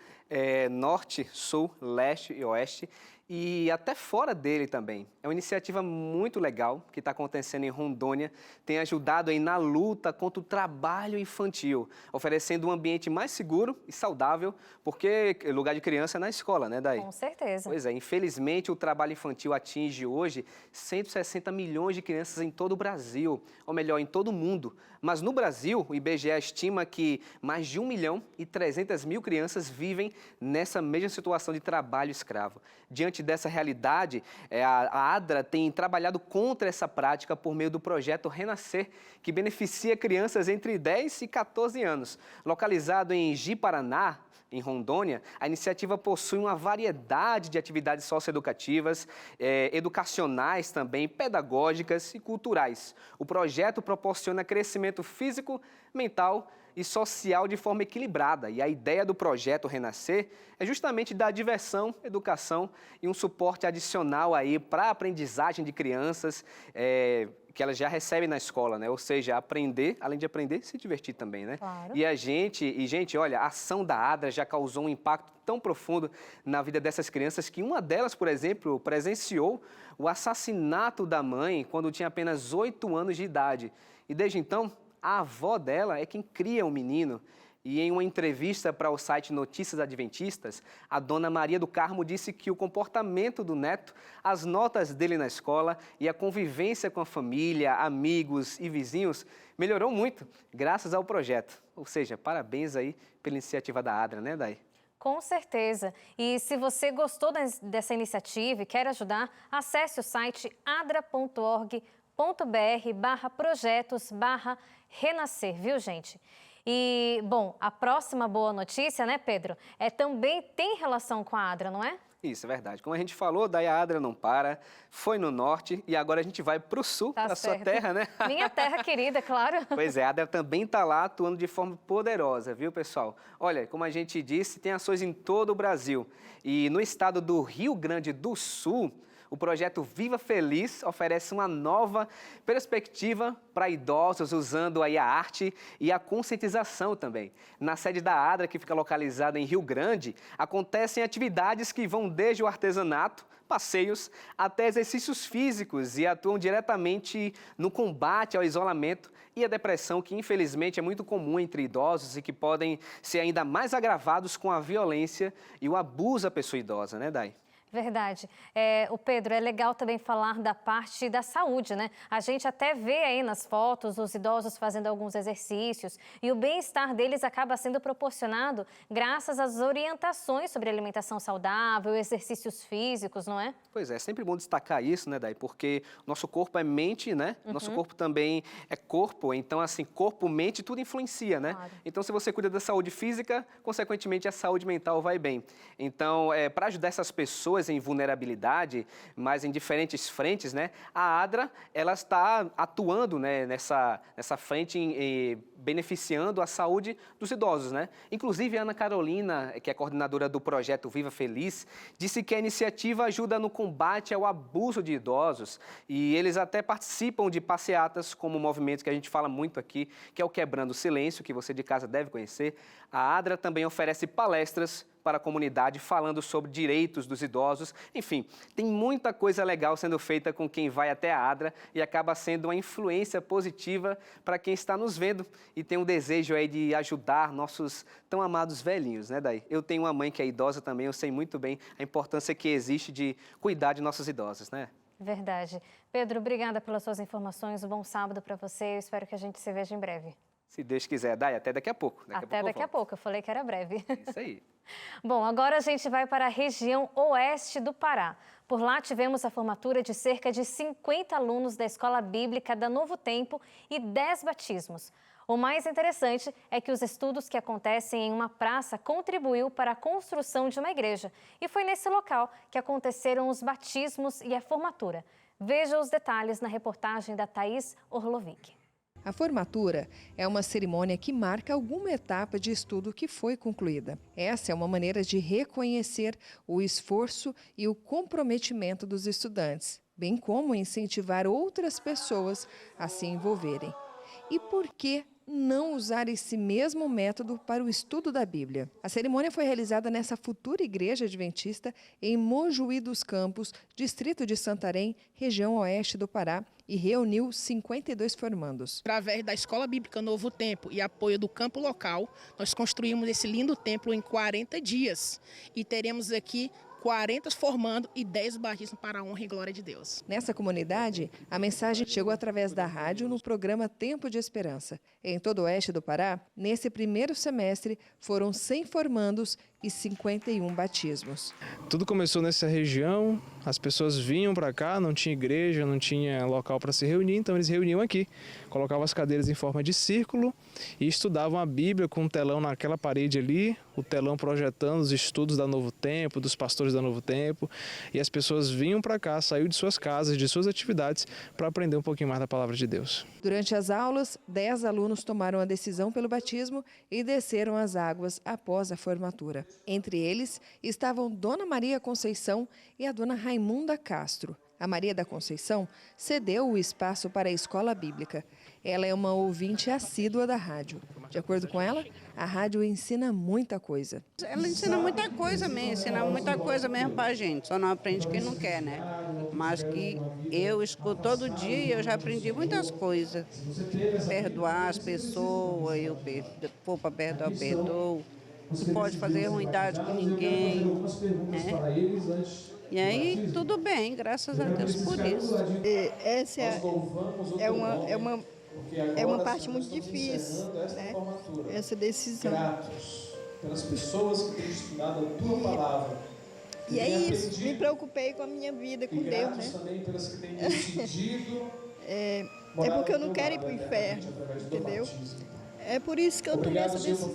Norte, Sul, Leste e Oeste e até fora dele também. É uma iniciativa muito legal que está acontecendo em Rondônia, tem ajudado aí na luta contra o trabalho infantil, oferecendo um ambiente mais seguro e saudável, porque lugar de criança é na escola, né, Daí? Com certeza. Pois é, infelizmente o trabalho infantil atinge hoje 160 milhões de crianças em todo o Brasil, ou melhor, em todo o mundo. Mas no Brasil, o IBGE estima que mais de 1.300.000 crianças vivem nessa mesma situação de trabalho escravo. Diante dessa realidade, a ADRA tem trabalhado contra essa prática por meio do projeto Renascer, que beneficia crianças entre 10 e 14 anos. Localizado em Ji-Paraná, em Rondônia, a iniciativa possui uma variedade de atividades socioeducativas, educacionais também, pedagógicas e culturais. O projeto proporciona crescimento físico, mental e social de forma equilibrada. E a ideia do projeto Renascer é justamente dar diversão, educação e um suporte adicional aí para a aprendizagem de crianças que elas já recebem na escola, né? Ou seja, aprender, além de aprender, se divertir também, né? Claro. Gente, olha, a ação da ADRA já causou um impacto tão profundo na vida dessas crianças que uma delas, por exemplo, presenciou o assassinato da mãe quando tinha apenas 8 anos de idade. E desde então, a avó dela é quem cria o menino. E em uma entrevista para o site Notícias Adventistas, a dona Maria do Carmo disse que o comportamento do neto, as notas dele na escola e a convivência com a família, amigos e vizinhos melhorou muito graças ao projeto. Ou seja, parabéns aí pela iniciativa da ADRA, né, Day? Com certeza. E se você gostou dessa iniciativa e quer ajudar, acesse o site adra.org.br/projetos/renascer, viu, gente? E, bom, a próxima boa notícia, né, Pedro, também tem relação com a ADRA, não é? Isso, é verdade. Como a gente falou, daí a ADRA não para, foi no norte e agora a gente vai para o sul, para a sua terra, né? Minha terra querida, claro. Pois é, a ADRA também está lá atuando de forma poderosa, viu, pessoal? Olha, como a gente disse, tem ações em todo o Brasil. E no estado do Rio Grande do Sul, o projeto Viva Feliz oferece uma nova perspectiva para idosos, usando aí a arte e a conscientização também. Na sede da ADRA, que fica localizada em Rio Grande, acontecem atividades que vão desde o artesanato, passeios, até exercícios físicos e atuam diretamente no combate ao isolamento e à depressão, que infelizmente é muito comum entre idosos e que podem ser ainda mais agravados com a violência e o abuso à pessoa idosa, né, Day? Verdade. O Pedro, é legal também falar da parte da saúde, né? A gente até vê aí nas fotos os idosos fazendo alguns exercícios e o bem-estar deles acaba sendo proporcionado graças às orientações sobre alimentação saudável, exercícios físicos, não é? Pois é sempre bom destacar isso, né, Day? Porque nosso corpo é mente, né? Nosso corpo também é corpo, então, assim, corpo, mente, tudo influencia, né? Claro. Então, se você cuida da saúde física, consequentemente, a saúde mental vai bem. Então, para ajudar essas pessoas em vulnerabilidade, mas em diferentes frentes, né? A ADRA, ela está atuando, né, nessa frente, beneficiando a saúde dos idosos, né? Inclusive, a Ana Carolina, que é coordenadora do projeto Viva Feliz, disse que a iniciativa ajuda no combate ao abuso de idosos e eles até participam de passeatas, como o movimento que a gente fala muito aqui, que é o Quebrando o Silêncio, que você de casa deve conhecer. A ADRA também oferece palestras para a comunidade, falando sobre direitos dos idosos. Enfim, tem muita coisa legal sendo feita com quem vai até a ADRA e acaba sendo uma influência positiva para quem está nos vendo e tem um desejo aí de ajudar nossos tão amados velhinhos, né, Day? Eu tenho uma mãe que é idosa também, eu sei muito bem a importância que existe de cuidar de nossos idosos, né? Verdade. Pedro, obrigada pelas suas informações, um bom sábado para você, eu espero que a gente se veja em breve. Se Deus quiser, Day, até daqui a pouco. Até daqui a pouco, eu falei que era breve. Isso aí. Bom, agora a gente vai para a região oeste do Pará. Por lá tivemos a formatura de cerca de 50 alunos da Escola Bíblica da Novo Tempo e 10 batismos. O mais interessante é que os estudos que acontecem em uma praça contribuiu para a construção de uma igreja. E foi nesse local que aconteceram os batismos e a formatura. Veja os detalhes na reportagem da Thaís Orlovic. A formatura é uma cerimônia que marca alguma etapa de estudo que foi concluída. Essa é uma maneira de reconhecer o esforço e o comprometimento dos estudantes, bem como incentivar outras pessoas a se envolverem. E por que não usar esse mesmo método para o estudo da Bíblia? A cerimônia foi realizada nessa futura igreja adventista em Mojuí dos Campos, distrito de Santarém, região oeste do Pará, e reuniu 52 formandos. Através da Escola Bíblica Novo Tempo e apoio do campo local, nós construímos esse lindo templo em 40 dias e teremos aqui 40 formando e 10 batismos para a honra e glória de Deus. Nessa comunidade, a mensagem chegou através da rádio no programa Tempo de Esperança. Em todo o oeste do Pará, nesse primeiro semestre, foram 100 formandos e 51 batismos. Tudo começou nessa região, as pessoas vinham para cá, não tinha igreja, não tinha local para se reunir, então eles reuniam aqui, colocavam as cadeiras em forma de círculo e estudavam a Bíblia com um telão naquela parede ali, o telão projetando os estudos da Novo Tempo, dos pastores da Novo Tempo, e as pessoas vinham para cá, saíam de suas casas, de suas atividades, para aprender um pouquinho mais da palavra de Deus. Durante as aulas, 10 alunos tomaram a decisão pelo batismo e desceram as águas após a formatura. Entre eles estavam Dona Maria Conceição e a Dona Raimunda Castro. A A Maria da Conceição cedeu o espaço para a escola bíblica. Ela é uma ouvinte assídua da rádio. De acordo com ela, a rádio ensina muita coisa. Ela ensina muita coisa mesmo, ensina muita coisa mesmo pra gente, só não aprende quem não quer, né? Mas que eu escuto todo dia e eu já aprendi muitas coisas. Perdoar as pessoas, eu for para perdoar, eu perdoo. Não pode fazer ruindade com ninguém, né? E aí, tudo bem, graças a Deus por isso. Essa é uma parte muito difícil, né? Essa decisão. Pelas pessoas que têm estudado a tua palavra. E é isso, me preocupei com a minha vida, com Deus, né? Também pelas que têm decidido. É porque eu não quero ir para o inferno, entendeu? É por isso que eu tomei essa decisão.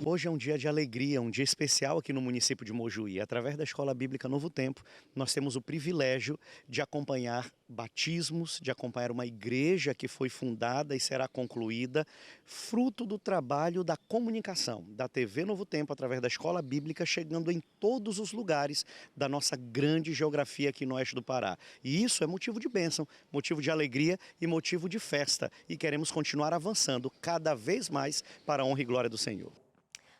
Hoje é um dia de alegria, um dia especial aqui no município de Mojuí. Através da Escola Bíblica Novo Tempo, nós temos o privilégio de acompanhar batismos, de acompanhar uma igreja que foi fundada e será concluída, fruto do trabalho da comunicação da TV Novo Tempo, através da Escola Bíblica, chegando em todos os lugares da nossa grande geografia aqui no oeste do Pará. E isso é motivo de bênção, motivo de alegria e motivo de festa. E queremos continuar avançando cada vez mais para a honra e glória do Senhor.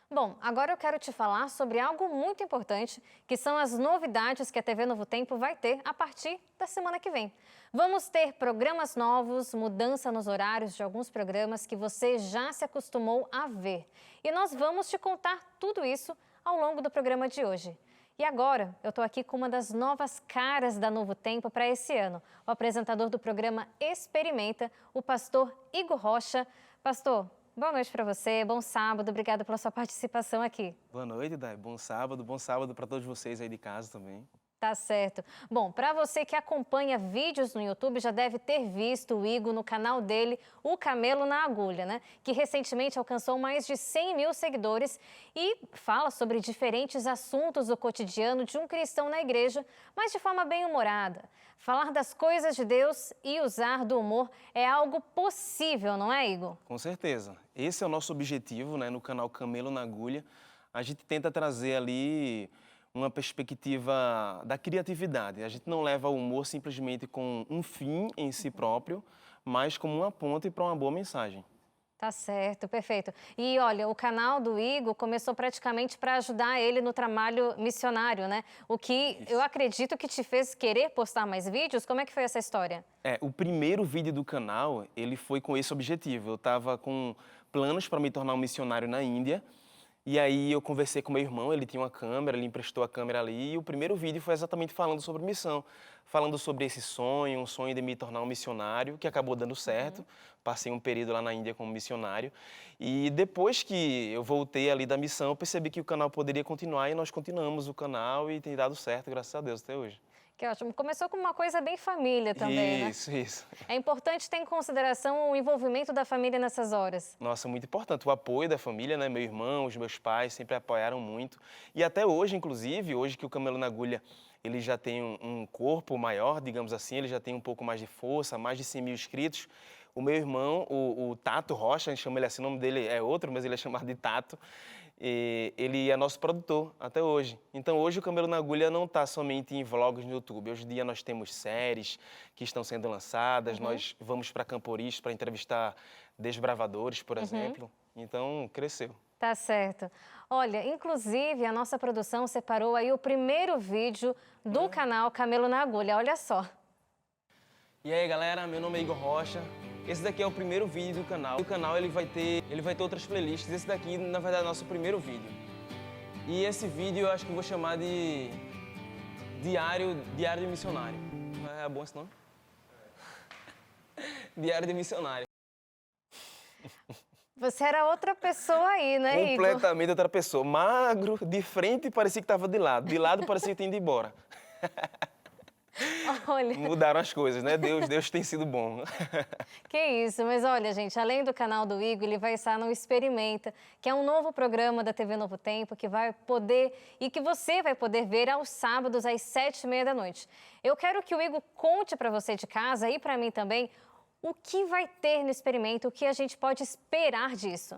Bom, agora eu quero te falar sobre algo muito importante, que são as novidades que a TV Novo Tempo vai ter a partir da semana que vem. Vamos ter programas novos, mudança nos horários de alguns programas que você já se acostumou a ver. E nós vamos te contar tudo isso ao longo do programa de hoje. E agora, eu estou aqui com uma das novas caras da Novo Tempo para esse ano, o apresentador do programa Experimenta, o pastor Igor Rocha. Pastor, boa noite para você, bom sábado, obrigada pela sua participação aqui. Boa noite, Dai, bom sábado para todos vocês aí de casa também. Tá certo. Bom, para você que acompanha vídeos no YouTube, já deve ter visto o Igor no canal dele, O Camelo na Agulha, né? Que recentemente alcançou mais de 100 mil seguidores e fala sobre diferentes assuntos do cotidiano de um cristão na igreja, mas de forma bem-humorada. Falar das coisas de Deus e usar do humor é algo possível, não é, Igor? Com certeza. Esse é o nosso objetivo, né? No canal Camelo na Agulha. A gente tenta trazer ali uma perspectiva da criatividade. A gente não leva o humor simplesmente com um fim em si próprio, mas como uma ponte para uma boa mensagem. Tá certo, perfeito. E olha, o canal do Igor começou praticamente para ajudar ele no trabalho missionário, né? O que eu acredito que te fez querer postar mais vídeos. Como é que foi essa história? O primeiro vídeo do canal, ele foi com esse objetivo. Eu estava com planos para me tornar um missionário na Índia. E aí eu conversei com meu irmão, ele tinha uma câmera, ele emprestou a câmera ali, e o primeiro vídeo foi exatamente falando sobre missão, falando sobre esse sonho, um sonho de me tornar um missionário, que acabou dando certo. Passei um período lá na Índia como missionário. E depois que eu voltei ali da missão, eu percebi que o canal poderia continuar, e nós continuamos o canal e tem dado certo, graças a Deus, até hoje. Que ótimo. Começou com uma coisa bem família também, né? Isso. É importante ter em consideração o envolvimento da família nessas horas. Nossa, muito importante. O apoio da família, né? Meu irmão, os meus pais sempre apoiaram muito. E até hoje, inclusive, hoje que o Camelo na Agulha, ele já tem um corpo maior, digamos assim, ele já tem um pouco mais de força, mais de 100 mil inscritos. O meu irmão, o Tato Rocha, a gente chama ele assim, o nome dele é outro, mas ele é chamado de Tato. E ele é nosso produtor até hoje. Então hoje o Camelo na Agulha não está somente em vlogs no YouTube. Hoje em dia nós temos séries que estão sendo lançadas, nós vamos para Camporis para entrevistar desbravadores, por exemplo. Então cresceu. Tá certo. Olha, inclusive a nossa produção separou aí o primeiro vídeo do canal Camelo na Agulha, olha só. E aí galera, meu nome é Igor Rocha. Esse daqui é o primeiro vídeo do canal. O canal ele vai ter outras playlists. Esse daqui, na verdade, é o nosso primeiro vídeo. E esse vídeo eu acho que eu vou chamar de Diário de Missionário. É bom esse nome? Diário de Missionário. Você era outra pessoa aí, né, Igor? Completamente outra pessoa. Magro, de frente parecia que estava de lado. De lado parecia que tinha ido embora. Olha. Mudaram as coisas, né? Deus tem sido bom. Que isso, mas olha, gente, além do canal do Igor, ele vai estar no Experimenta, que é um novo programa da TV Novo Tempo, que vai poder, e que você vai poder ver aos sábados, às 7h30 da noite. Eu quero que o Igor conte para você de casa e para mim também, o que vai ter no Experimenta, o que a gente pode esperar disso.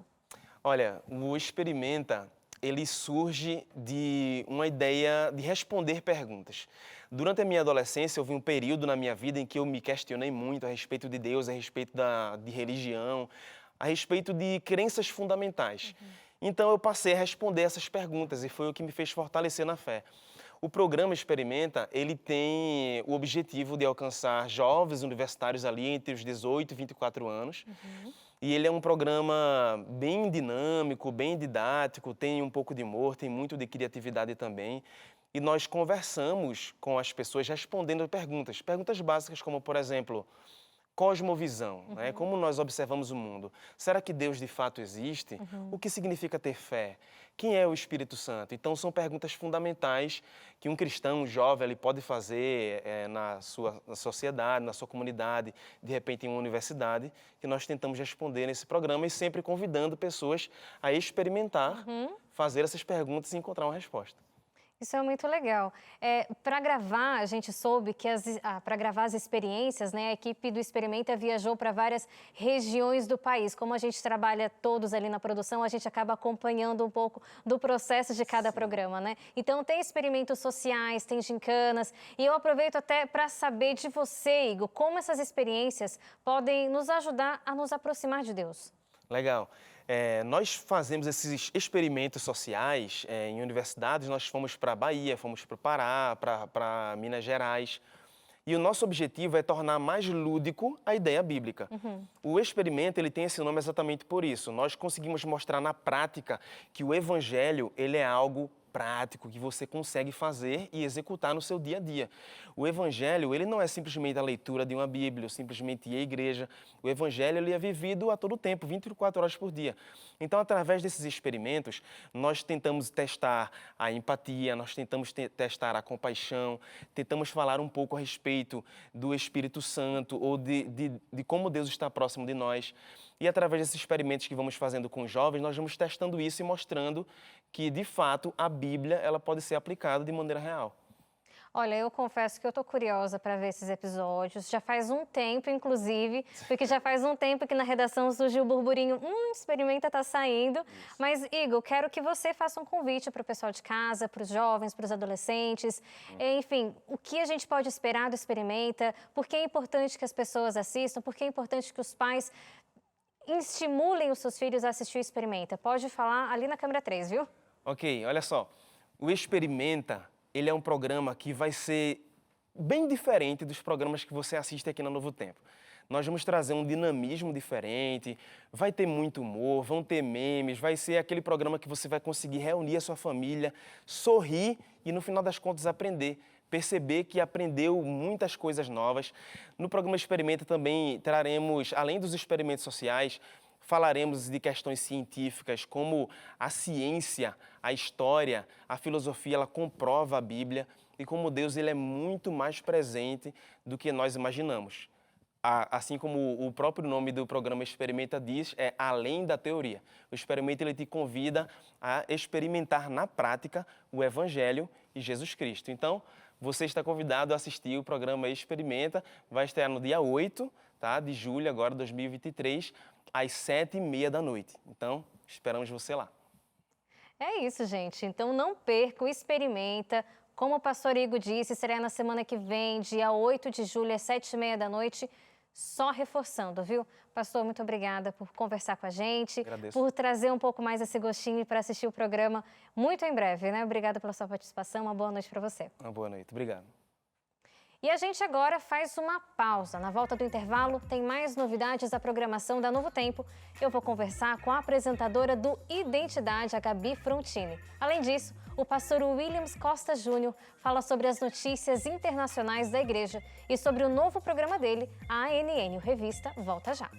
Olha, o Experimenta ele surge de uma ideia de responder perguntas. Durante a minha adolescência, houve um período na minha vida em que eu me questionei muito a respeito de Deus, a respeito de religião, a respeito de crenças fundamentais. Então, eu passei a responder essas perguntas e foi o que me fez fortalecer na fé. O programa Experimenta, ele tem o objetivo de alcançar jovens universitários ali entre os 18 e 24 anos. E ele é um programa bem dinâmico, bem didático, tem um pouco de humor, tem muito de criatividade também. E nós conversamos com as pessoas respondendo perguntas básicas como, por exemplo, cosmovisão, né? Como nós observamos o mundo. Será que Deus de fato existe? O que significa ter fé? Quem é o Espírito Santo? Então, são perguntas fundamentais que um cristão, um jovem, ele pode fazer na sua sociedade, na sua comunidade, de repente em uma universidade, que nós tentamos responder nesse programa e sempre convidando pessoas a experimentar, fazer essas perguntas e encontrar uma resposta. Isso é muito legal. Para gravar, a gente soube que para gravar as experiências, né, a equipe do Experimenta viajou para várias regiões do país. Como a gente trabalha todos ali na produção, a gente acaba acompanhando um pouco do processo de cada programa, né? Então, tem experimentos sociais, tem gincanas. E eu aproveito até para saber de você, Igor, como essas experiências podem nos ajudar a nos aproximar de Deus. Legal. Nós fazemos esses experimentos sociais em universidades. Nós fomos para a Bahia, fomos para o Pará, para Minas Gerais. E o nosso objetivo é tornar mais lúdico a ideia bíblica. O experimento, ele tem esse nome exatamente por isso. Nós conseguimos mostrar na prática que o evangelho, ele é algo prático, que você consegue fazer e executar no seu dia a dia. O evangelho, ele não é simplesmente a leitura de uma Bíblia, ou simplesmente ir à igreja. O evangelho, ele é vivido a todo tempo, 24 horas por dia. Então, através desses experimentos, nós tentamos testar a empatia, nós tentamos testar a compaixão, tentamos falar um pouco a respeito do Espírito Santo ou de como Deus está próximo de nós. E através desses experimentos que vamos fazendo com os jovens, nós vamos testando isso e mostrando que, de fato, a Bíblia ela pode ser aplicada de maneira real. Olha, eu confesso que eu estou curiosa para ver esses episódios. Já faz um tempo, inclusive, porque já faz um tempo que na redação surgiu o burburinho, Experimenta está saindo. Mas, Igor, quero que você faça um convite para o pessoal de casa, para os jovens, para os adolescentes. Enfim, o que a gente pode esperar do Experimenta? Por que é importante que as pessoas assistam? Por que é importante que os pais estimulem os seus filhos a assistir o Experimenta? Pode falar ali na câmera 3, viu? Ok, olha só. O Experimenta, ele é um programa que vai ser bem diferente dos programas que você assiste aqui na Novo Tempo. Nós vamos trazer um dinamismo diferente, vai ter muito humor, vão ter memes, vai ser aquele programa que você vai conseguir reunir a sua família, sorrir e, no final das contas, aprender. Perceber que aprendeu muitas coisas novas. No programa Experimenta também traremos, além dos experimentos sociais, falaremos de questões científicas, como a ciência, a história, a filosofia, ela comprova a Bíblia e como Deus ele é muito mais presente do que nós imaginamos. Assim como o próprio nome do programa Experimenta diz, é além da teoria. O Experimenta ele te convida a experimentar na prática o Evangelho e Jesus Cristo. Então, você está convidado a assistir o programa Experimenta, vai estrear no dia 8, de julho agora, 2023, às 7h30 da noite. Então, esperamos você lá. É isso, gente. Então, não perca o Experimenta. Como o pastor Igor disse, será na semana que vem, dia 8 de julho, às 7h30 da noite. Só reforçando, viu? Pastor, muito obrigada por conversar com a gente, Agradeço. Por trazer um pouco mais esse gostinho para assistir o programa muito em breve, né? Obrigada pela sua participação, uma boa noite para você. Uma boa noite, obrigado. E a gente agora faz uma pausa. Na volta do intervalo, tem mais novidades da programação da Novo Tempo. Eu vou conversar com a apresentadora do Identidade, a Gabi Frontini. Além disso, o pastor Williams Costa Júnior fala sobre as notícias internacionais da igreja e sobre o novo programa dele, a ANN, o Revista Volta Já.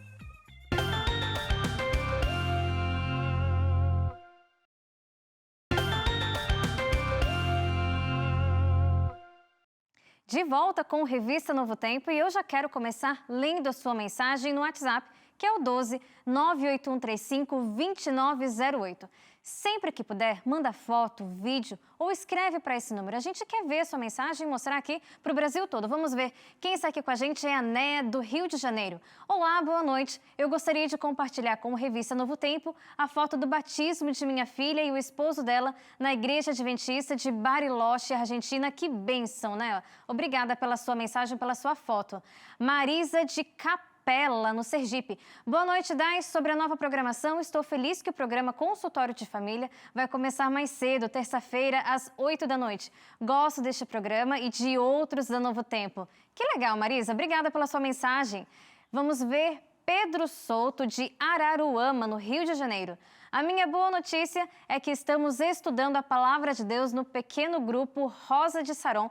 De volta com o Revista Novo Tempo e eu já quero começar lendo a sua mensagem no WhatsApp, que é o 12 98135 2908. Sempre que puder, manda foto, vídeo ou escreve para esse número. A gente quer ver sua mensagem e mostrar aqui para o Brasil todo. Vamos ver. Quem está aqui com a gente é a Né, do Rio de Janeiro. Olá, boa noite. Eu gostaria de compartilhar com a revista Novo Tempo a foto do batismo de minha filha e o esposo dela na Igreja Adventista de Bariloche, Argentina. Que bênção, né? Obrigada pela sua mensagem, pela sua foto. Marisa de Capela, no Sergipe. Boa noite, Dai. Sobre a nova programação, estou feliz que o programa Consultório de Família vai começar mais cedo, terça-feira, às 8 da noite. Gosto deste programa e de outros da Novo Tempo. Que legal, Marisa. Obrigada pela sua mensagem. Vamos ver Pedro Souto, de Araruama, no Rio de Janeiro. A minha boa notícia é que estamos estudando a Palavra de Deus no pequeno grupo Rosa de Saron.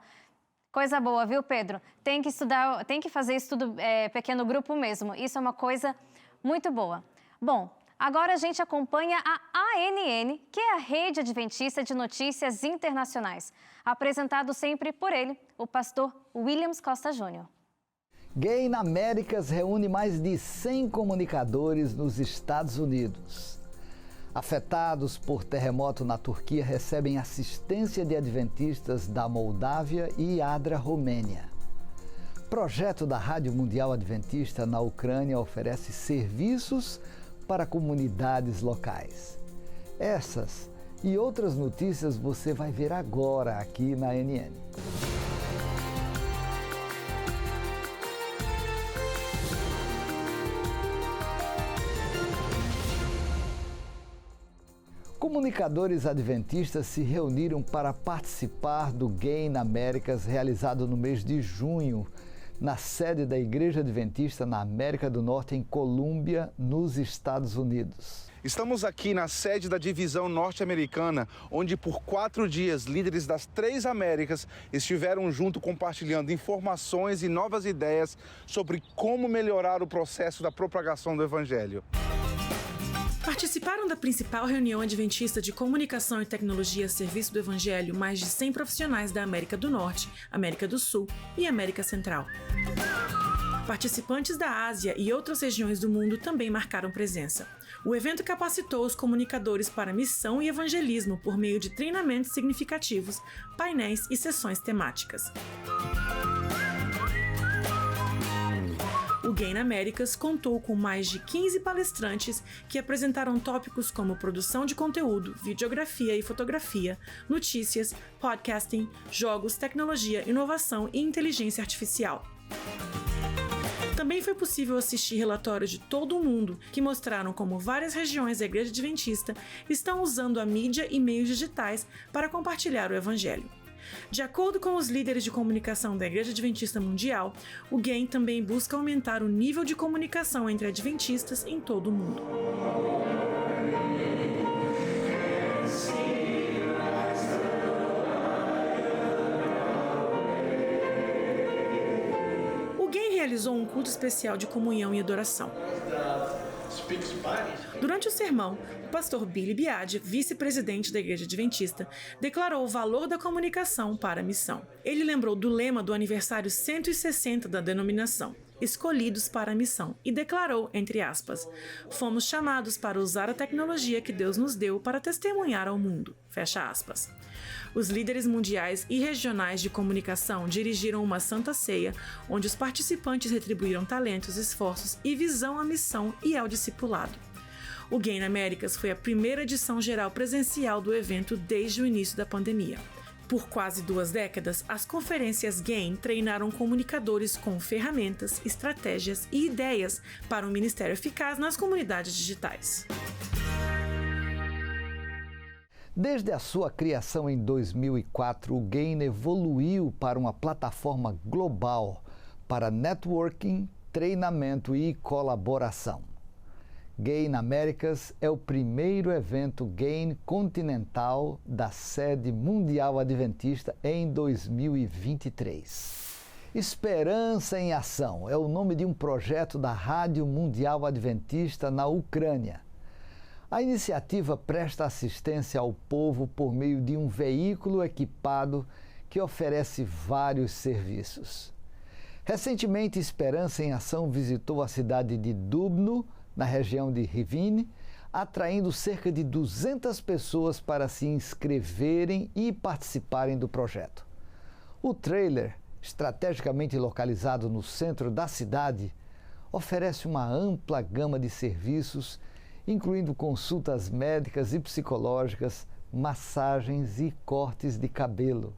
Coisa boa, viu, Pedro? Tem que estudar, tem que fazer estudo pequeno grupo mesmo. Isso é uma coisa muito boa. Bom, agora a gente acompanha a ANN, que é a Rede Adventista de Notícias Internacionais. Apresentado sempre por ele, o pastor Williams Costa Júnior. Gain Américas reúne mais de 100 comunicadores nos Estados Unidos. Afetados por terremoto na Turquia recebem assistência de adventistas da Moldávia e Adra, Romênia. Projeto da Rádio Mundial Adventista na Ucrânia oferece serviços para comunidades locais. Essas e outras notícias você vai ver agora aqui na ANN. Comunicadores adventistas se reuniram para participar do Gain Américas, realizado no mês de junho, na sede da Igreja Adventista na América do Norte, em Colômbia, nos Estados Unidos. Estamos aqui na sede da divisão norte-americana, onde por 4 dias líderes das 3 Américas estiveram junto compartilhando informações e novas ideias sobre como melhorar o processo da propagação do Evangelho. Participaram da principal reunião adventista de comunicação e tecnologia a serviço do Evangelho mais de 100 profissionais da América do Norte, América do Sul e América Central. Participantes da Ásia e outras regiões do mundo também marcaram presença. O evento capacitou os comunicadores para missão e evangelismo por meio de treinamentos significativos, painéis e sessões temáticas. O Gain Américas contou com mais de 15 palestrantes que apresentaram tópicos como produção de conteúdo, videografia e fotografia, notícias, podcasting, jogos, tecnologia, inovação e inteligência artificial. Também foi possível assistir relatórios de todo o mundo que mostraram como várias regiões da Igreja Adventista estão usando a mídia e meios digitais para compartilhar o Evangelho. De acordo com os líderes de comunicação da Igreja Adventista Mundial, o Gain também busca aumentar o nível de comunicação entre adventistas em todo o mundo. O Gain realizou um culto especial de comunhão e adoração. Durante o sermão, o pastor Billy Biad, vice-presidente da Igreja Adventista, declarou o valor da comunicação para a missão. Ele lembrou do lema do aniversário 160 da denominação, escolhidos para a missão, e declarou, entre aspas, fomos chamados para usar a tecnologia que Deus nos deu para testemunhar ao mundo, fecha aspas. Os líderes mundiais e regionais de comunicação dirigiram uma santa ceia, onde os participantes retribuíram talentos, esforços e visão à missão e ao discipulado. O Gain Américas foi a primeira edição geral presencial do evento desde o início da pandemia. Por quase 2 décadas, as conferências Gain treinaram comunicadores com ferramentas, estratégias e ideias para um ministério eficaz nas comunidades digitais. Desde a sua criação em 2004, o Gain evoluiu para uma plataforma global para networking, treinamento e colaboração. Gain Américas é o primeiro evento Gain continental da sede mundial adventista em 2023. Esperança em Ação é o nome de um projeto da Rádio Mundial Adventista na Ucrânia. A iniciativa presta assistência ao povo por meio de um veículo equipado que oferece vários serviços. Recentemente, Esperança em Ação visitou a cidade de Dubno, na região de Rivne, atraindo cerca de 200 pessoas para se inscreverem e participarem do projeto. O trailer, estrategicamente localizado no centro da cidade, oferece uma ampla gama de serviços, incluindo consultas médicas e psicológicas, massagens e cortes de cabelo.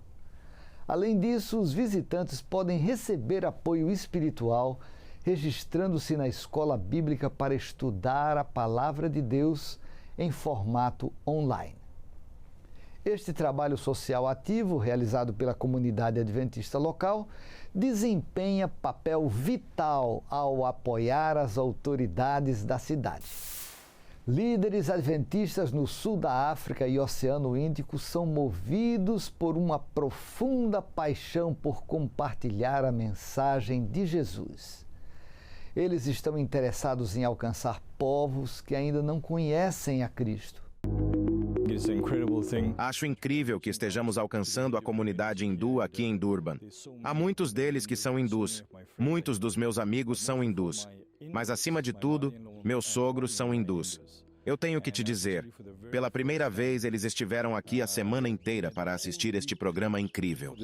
Além disso, os visitantes podem receber apoio espiritual, registrando-se na escola bíblica para estudar a palavra de Deus em formato online. Este trabalho social ativo, realizado pela comunidade adventista local, desempenha papel vital ao apoiar as autoridades da cidade. Líderes adventistas no sul da África e Oceano Índico são movidos por uma profunda paixão por compartilhar a mensagem de Jesus. Eles estão interessados em alcançar povos que ainda não conhecem a Cristo. Acho incrível que estejamos alcançando a comunidade hindu aqui em Durban. Há muitos deles que são hindus. Muitos dos meus amigos são hindus. Mas, acima de tudo, meus sogros são hindus. Eu tenho que te dizer, pela primeira vez eles estiveram aqui a semana inteira para assistir este programa incrível.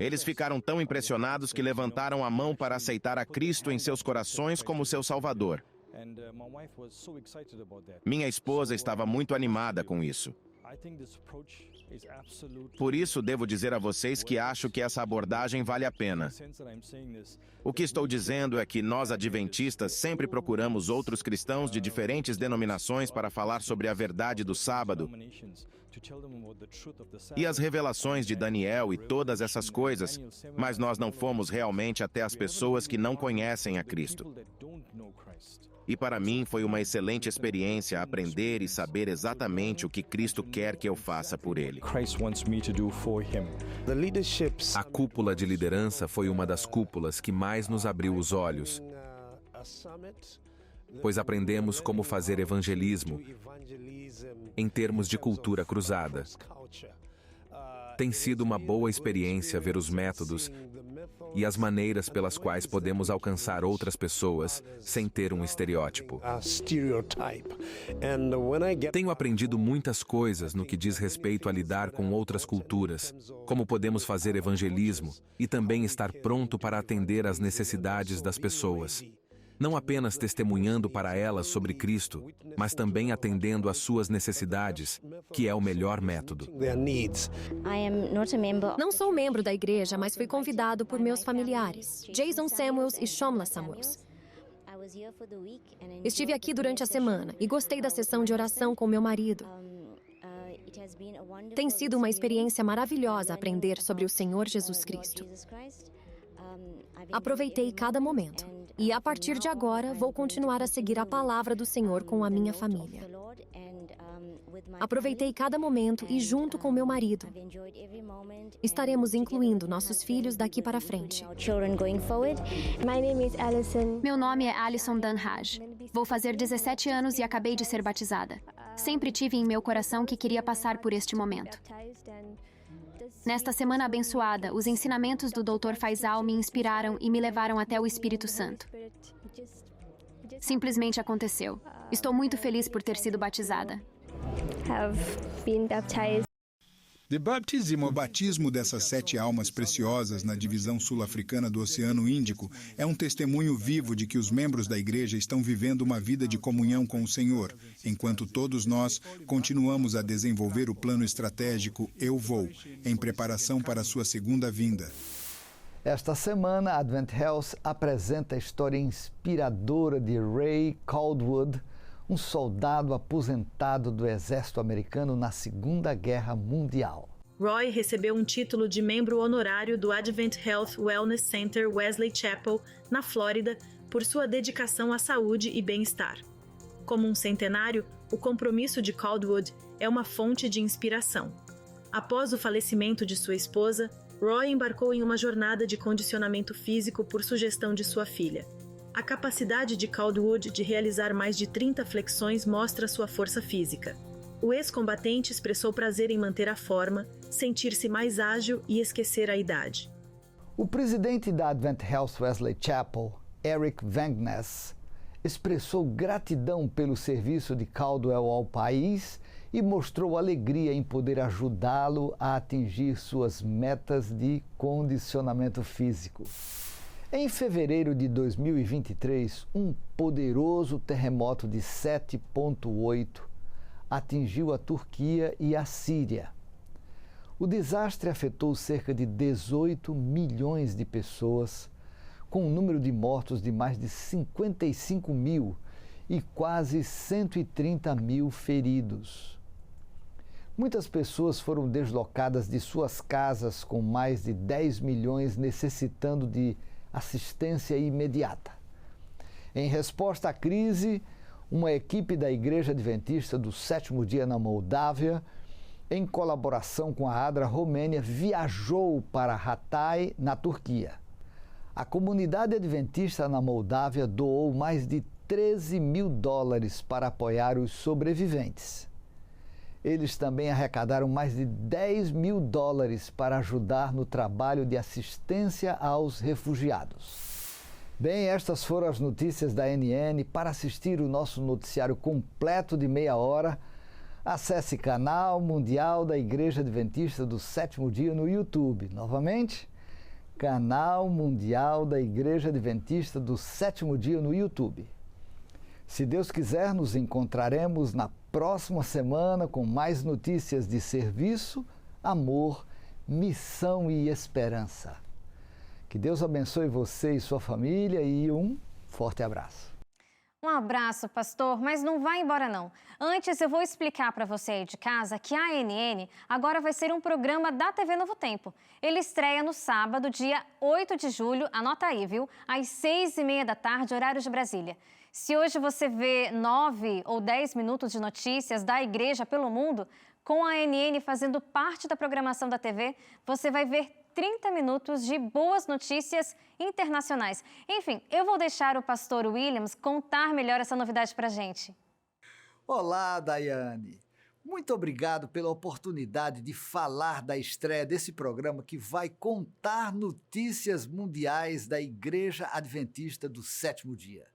Eles ficaram tão impressionados que levantaram a mão para aceitar a Cristo em seus corações como seu Salvador. Minha esposa estava muito animada com isso. Por isso, devo dizer a vocês que acho que essa abordagem vale a pena. O que estou dizendo é que nós, adventistas, sempre procuramos outros cristãos de diferentes denominações para falar sobre a verdade do sábado e as revelações de Daniel e todas essas coisas, mas nós não fomos realmente até as pessoas que não conhecem a Cristo. E para mim foi uma excelente experiência aprender e saber exatamente o que Cristo quer que eu faça por Ele. A cúpula de liderança foi uma das cúpulas que mais nos abriu os olhos, pois aprendemos como fazer evangelismo em termos de cultura cruzada. Tem sido uma boa experiência ver os métodos e as maneiras pelas quais podemos alcançar outras pessoas sem ter um estereótipo. Tenho aprendido muitas coisas no que diz respeito a lidar com outras culturas, como podemos fazer evangelismo e também estar pronto para atender às necessidades das pessoas. Não apenas testemunhando para elas sobre Cristo, mas também atendendo às suas necessidades, que é o melhor método. Não sou membro da igreja, mas fui convidado por meus familiares, Jason Samuels e Shomla Samuels. Estive aqui durante a semana e gostei da sessão de oração com meu marido. Tem sido uma experiência maravilhosa aprender sobre o Senhor Jesus Cristo. Aproveitei cada momento. E, a partir de agora, vou continuar a seguir a palavra do Senhor com a minha família. Aproveitei cada momento e, junto com meu marido, estaremos incluindo nossos filhos daqui para frente. Meu nome é Alison Danhaj. Vou fazer 17 anos e acabei de ser batizada. Sempre tive em meu coração que queria passar por este momento. Nesta semana abençoada, os ensinamentos do Dr. Faisal me inspiraram e me levaram até o Espírito Santo. Simplesmente aconteceu. Estou muito feliz por ter sido batizada. O batismo dessas 7 almas preciosas na divisão sul-africana do Oceano Índico é um testemunho vivo de que os membros da igreja estão vivendo uma vida de comunhão com o Senhor, enquanto todos nós continuamos a desenvolver o plano estratégico Eu Vou, em preparação para a sua segunda vinda. Esta semana, a Advent Health apresenta a história inspiradora de Ray Caldwood, um soldado aposentado do exército americano na Segunda Guerra Mundial. Roy recebeu um título de membro honorário do Advent Health Wellness Center Wesley Chapel, na Flórida, por sua dedicação à saúde e bem-estar. Como um centenário, o compromisso de Caldwood é uma fonte de inspiração. Após o falecimento de sua esposa, Roy embarcou em uma jornada de condicionamento físico por sugestão de sua filha. A capacidade de Caldwood de realizar mais de 30 flexões mostra sua força física. O ex-combatente expressou prazer em manter a forma, sentir-se mais ágil e esquecer a idade. O presidente da Advent Health Wesley Chapel, Eric Vangness, expressou gratidão pelo serviço de Caldwell ao país e mostrou alegria em poder ajudá-lo a atingir suas metas de condicionamento físico. Em fevereiro de 2023, um poderoso terremoto de 7,8 atingiu a Turquia e a Síria. O desastre afetou cerca de 18 milhões de pessoas, com um número de mortos de mais de 55 mil e quase 130 mil feridos. Muitas pessoas foram deslocadas de suas casas, com mais de 10 milhões necessitando de assistência imediata. Em resposta à crise, uma equipe da Igreja Adventista do Sétimo Dia na Moldávia, em colaboração com a ADRA Romênia, viajou para Hatay, na Turquia. A comunidade adventista na Moldávia doou mais de 13 mil dólares para apoiar os sobreviventes. Eles também arrecadaram mais de 10 mil dólares para ajudar no trabalho de assistência aos refugiados. Bem, estas foram as notícias da ANN. Para assistir o nosso noticiário completo de meia hora, acesse Canal Mundial da Igreja Adventista do Sétimo Dia no YouTube. Novamente, Canal Mundial da Igreja Adventista do Sétimo Dia no YouTube. Se Deus quiser, nos encontraremos na próxima semana com mais notícias de serviço, amor, missão e esperança. Que Deus abençoe você e sua família e um forte abraço. Um abraço, pastor, mas não vai embora não. Antes eu vou explicar para você aí de casa que a ANN agora vai ser um programa da TV Novo Tempo. Ele estreia no sábado, dia 8 de julho, anota aí, viu? Às 6h30 da tarde, horário de Brasília. Se hoje você vê 9 ou 10 minutos de notícias da igreja pelo mundo, com a ANN fazendo parte da programação da TV, você vai ver 30 minutos de boas notícias internacionais. Enfim, eu vou deixar o pastor Williams contar melhor essa novidade para a gente. Olá, Daiane. Muito obrigado pela oportunidade de falar da estreia desse programa que vai contar notícias mundiais da Igreja Adventista do Sétimo Dia.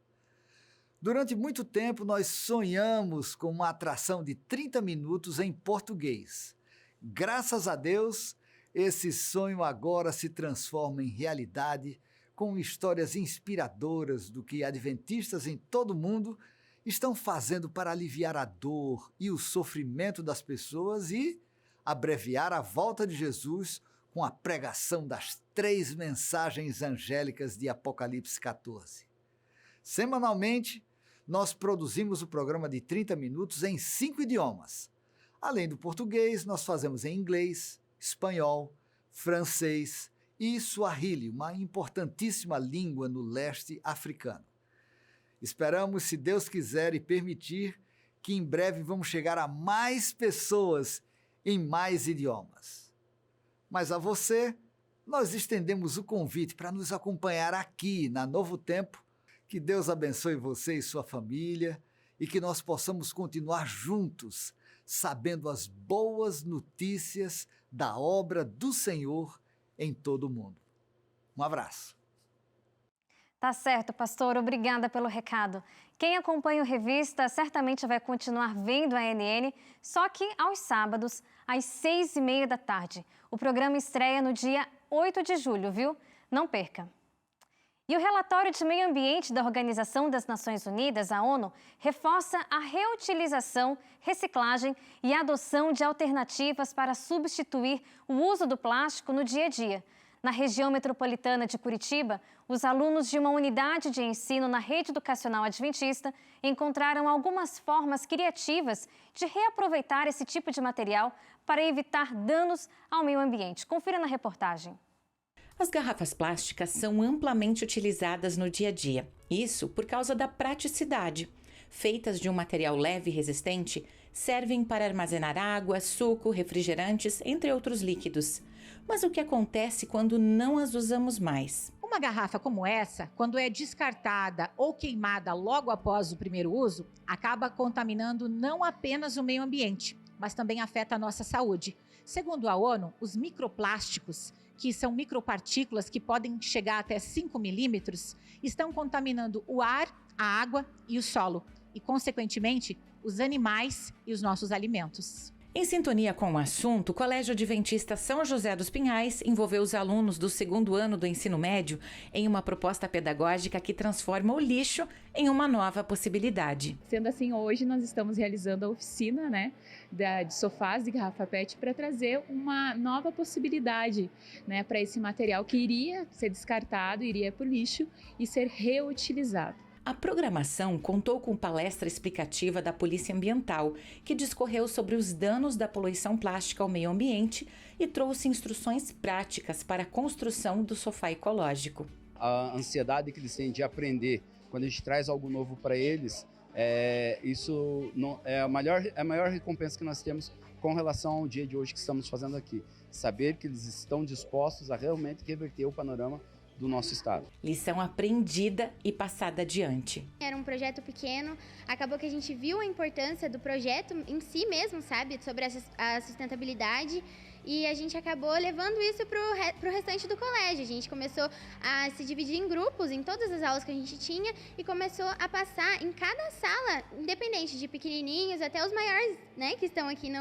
Durante muito tempo, nós sonhamos com uma atração de 30 minutos em português. Graças a Deus, esse sonho agora se transforma em realidade, com histórias inspiradoras do que adventistas em todo o mundo estão fazendo para aliviar a dor e o sofrimento das pessoas e abreviar a volta de Jesus com a pregação das 3 mensagens angélicas de Apocalipse 14. Semanalmente, nós produzimos o programa de 30 minutos em 5 idiomas. Além do português, nós fazemos em inglês, espanhol, francês e suahili, uma importantíssima língua no leste africano. Esperamos, se Deus quiser e permitir, que em breve vamos chegar a mais pessoas em mais idiomas. Mas a você, nós estendemos o convite para nos acompanhar aqui na Novo Tempo. Que Deus abençoe você e sua família e que nós possamos continuar juntos, sabendo as boas notícias da obra do Senhor em todo o mundo. Um abraço. Tá certo, pastor. Obrigada pelo recado. Quem acompanha o Revista certamente vai continuar vendo a ANN, só que aos sábados, às 6h30 da tarde. O programa estreia no dia 8 de julho, viu? Não perca. E o relatório de meio ambiente da Organização das Nações Unidas, a ONU, reforça a reutilização, reciclagem e adoção de alternativas para substituir o uso do plástico no dia a dia. Na região metropolitana de Curitiba, os alunos de uma unidade de ensino na rede educacional adventista encontraram algumas formas criativas de reaproveitar esse tipo de material para evitar danos ao meio ambiente. Confira na reportagem. As garrafas plásticas são amplamente utilizadas no dia a dia. Isso por causa da praticidade. Feitas de um material leve e resistente, servem para armazenar água, suco, refrigerantes, entre outros líquidos. Mas o que acontece quando não as usamos mais? Uma garrafa como essa, quando é descartada ou queimada logo após o primeiro uso, acaba contaminando não apenas o meio ambiente, mas também afeta a nossa saúde. Segundo a ONU, os microplásticos que são micropartículas que podem chegar até 5 milímetros, estão contaminando o ar, a água e o solo, e, consequentemente, os animais e os nossos alimentos. Em sintonia com o assunto, o Colégio Adventista São José dos Pinhais envolveu os alunos do 2º ano do ensino médio em uma proposta pedagógica que transforma o lixo em uma nova possibilidade. Sendo assim, hoje nós estamos realizando a oficina, de sofás de garrafa PET para trazer uma nova possibilidade, para esse material que iria ser descartado, iria para o lixo e ser reutilizado. A programação contou com palestra explicativa da Polícia Ambiental, que discorreu sobre os danos da poluição plástica ao meio ambiente e trouxe instruções práticas para a construção do sofá ecológico. A ansiedade que eles têm de aprender, quando a gente traz algo novo para eles, isso não, é a maior recompensa que nós temos com relação ao dia de hoje que estamos fazendo aqui. Saber que eles estão dispostos a realmente reverter o panorama do nosso estado. Lição aprendida e passada adiante. Era um projeto pequeno, acabou que a gente viu a importância do projeto em si mesmo, sabe? Sobre a sustentabilidade, e a gente acabou levando isso para o restante do colégio. A gente começou a se dividir em grupos, em todas as aulas que a gente tinha, e começou a passar em cada sala, independente de pequenininhos até os maiores, que estão aqui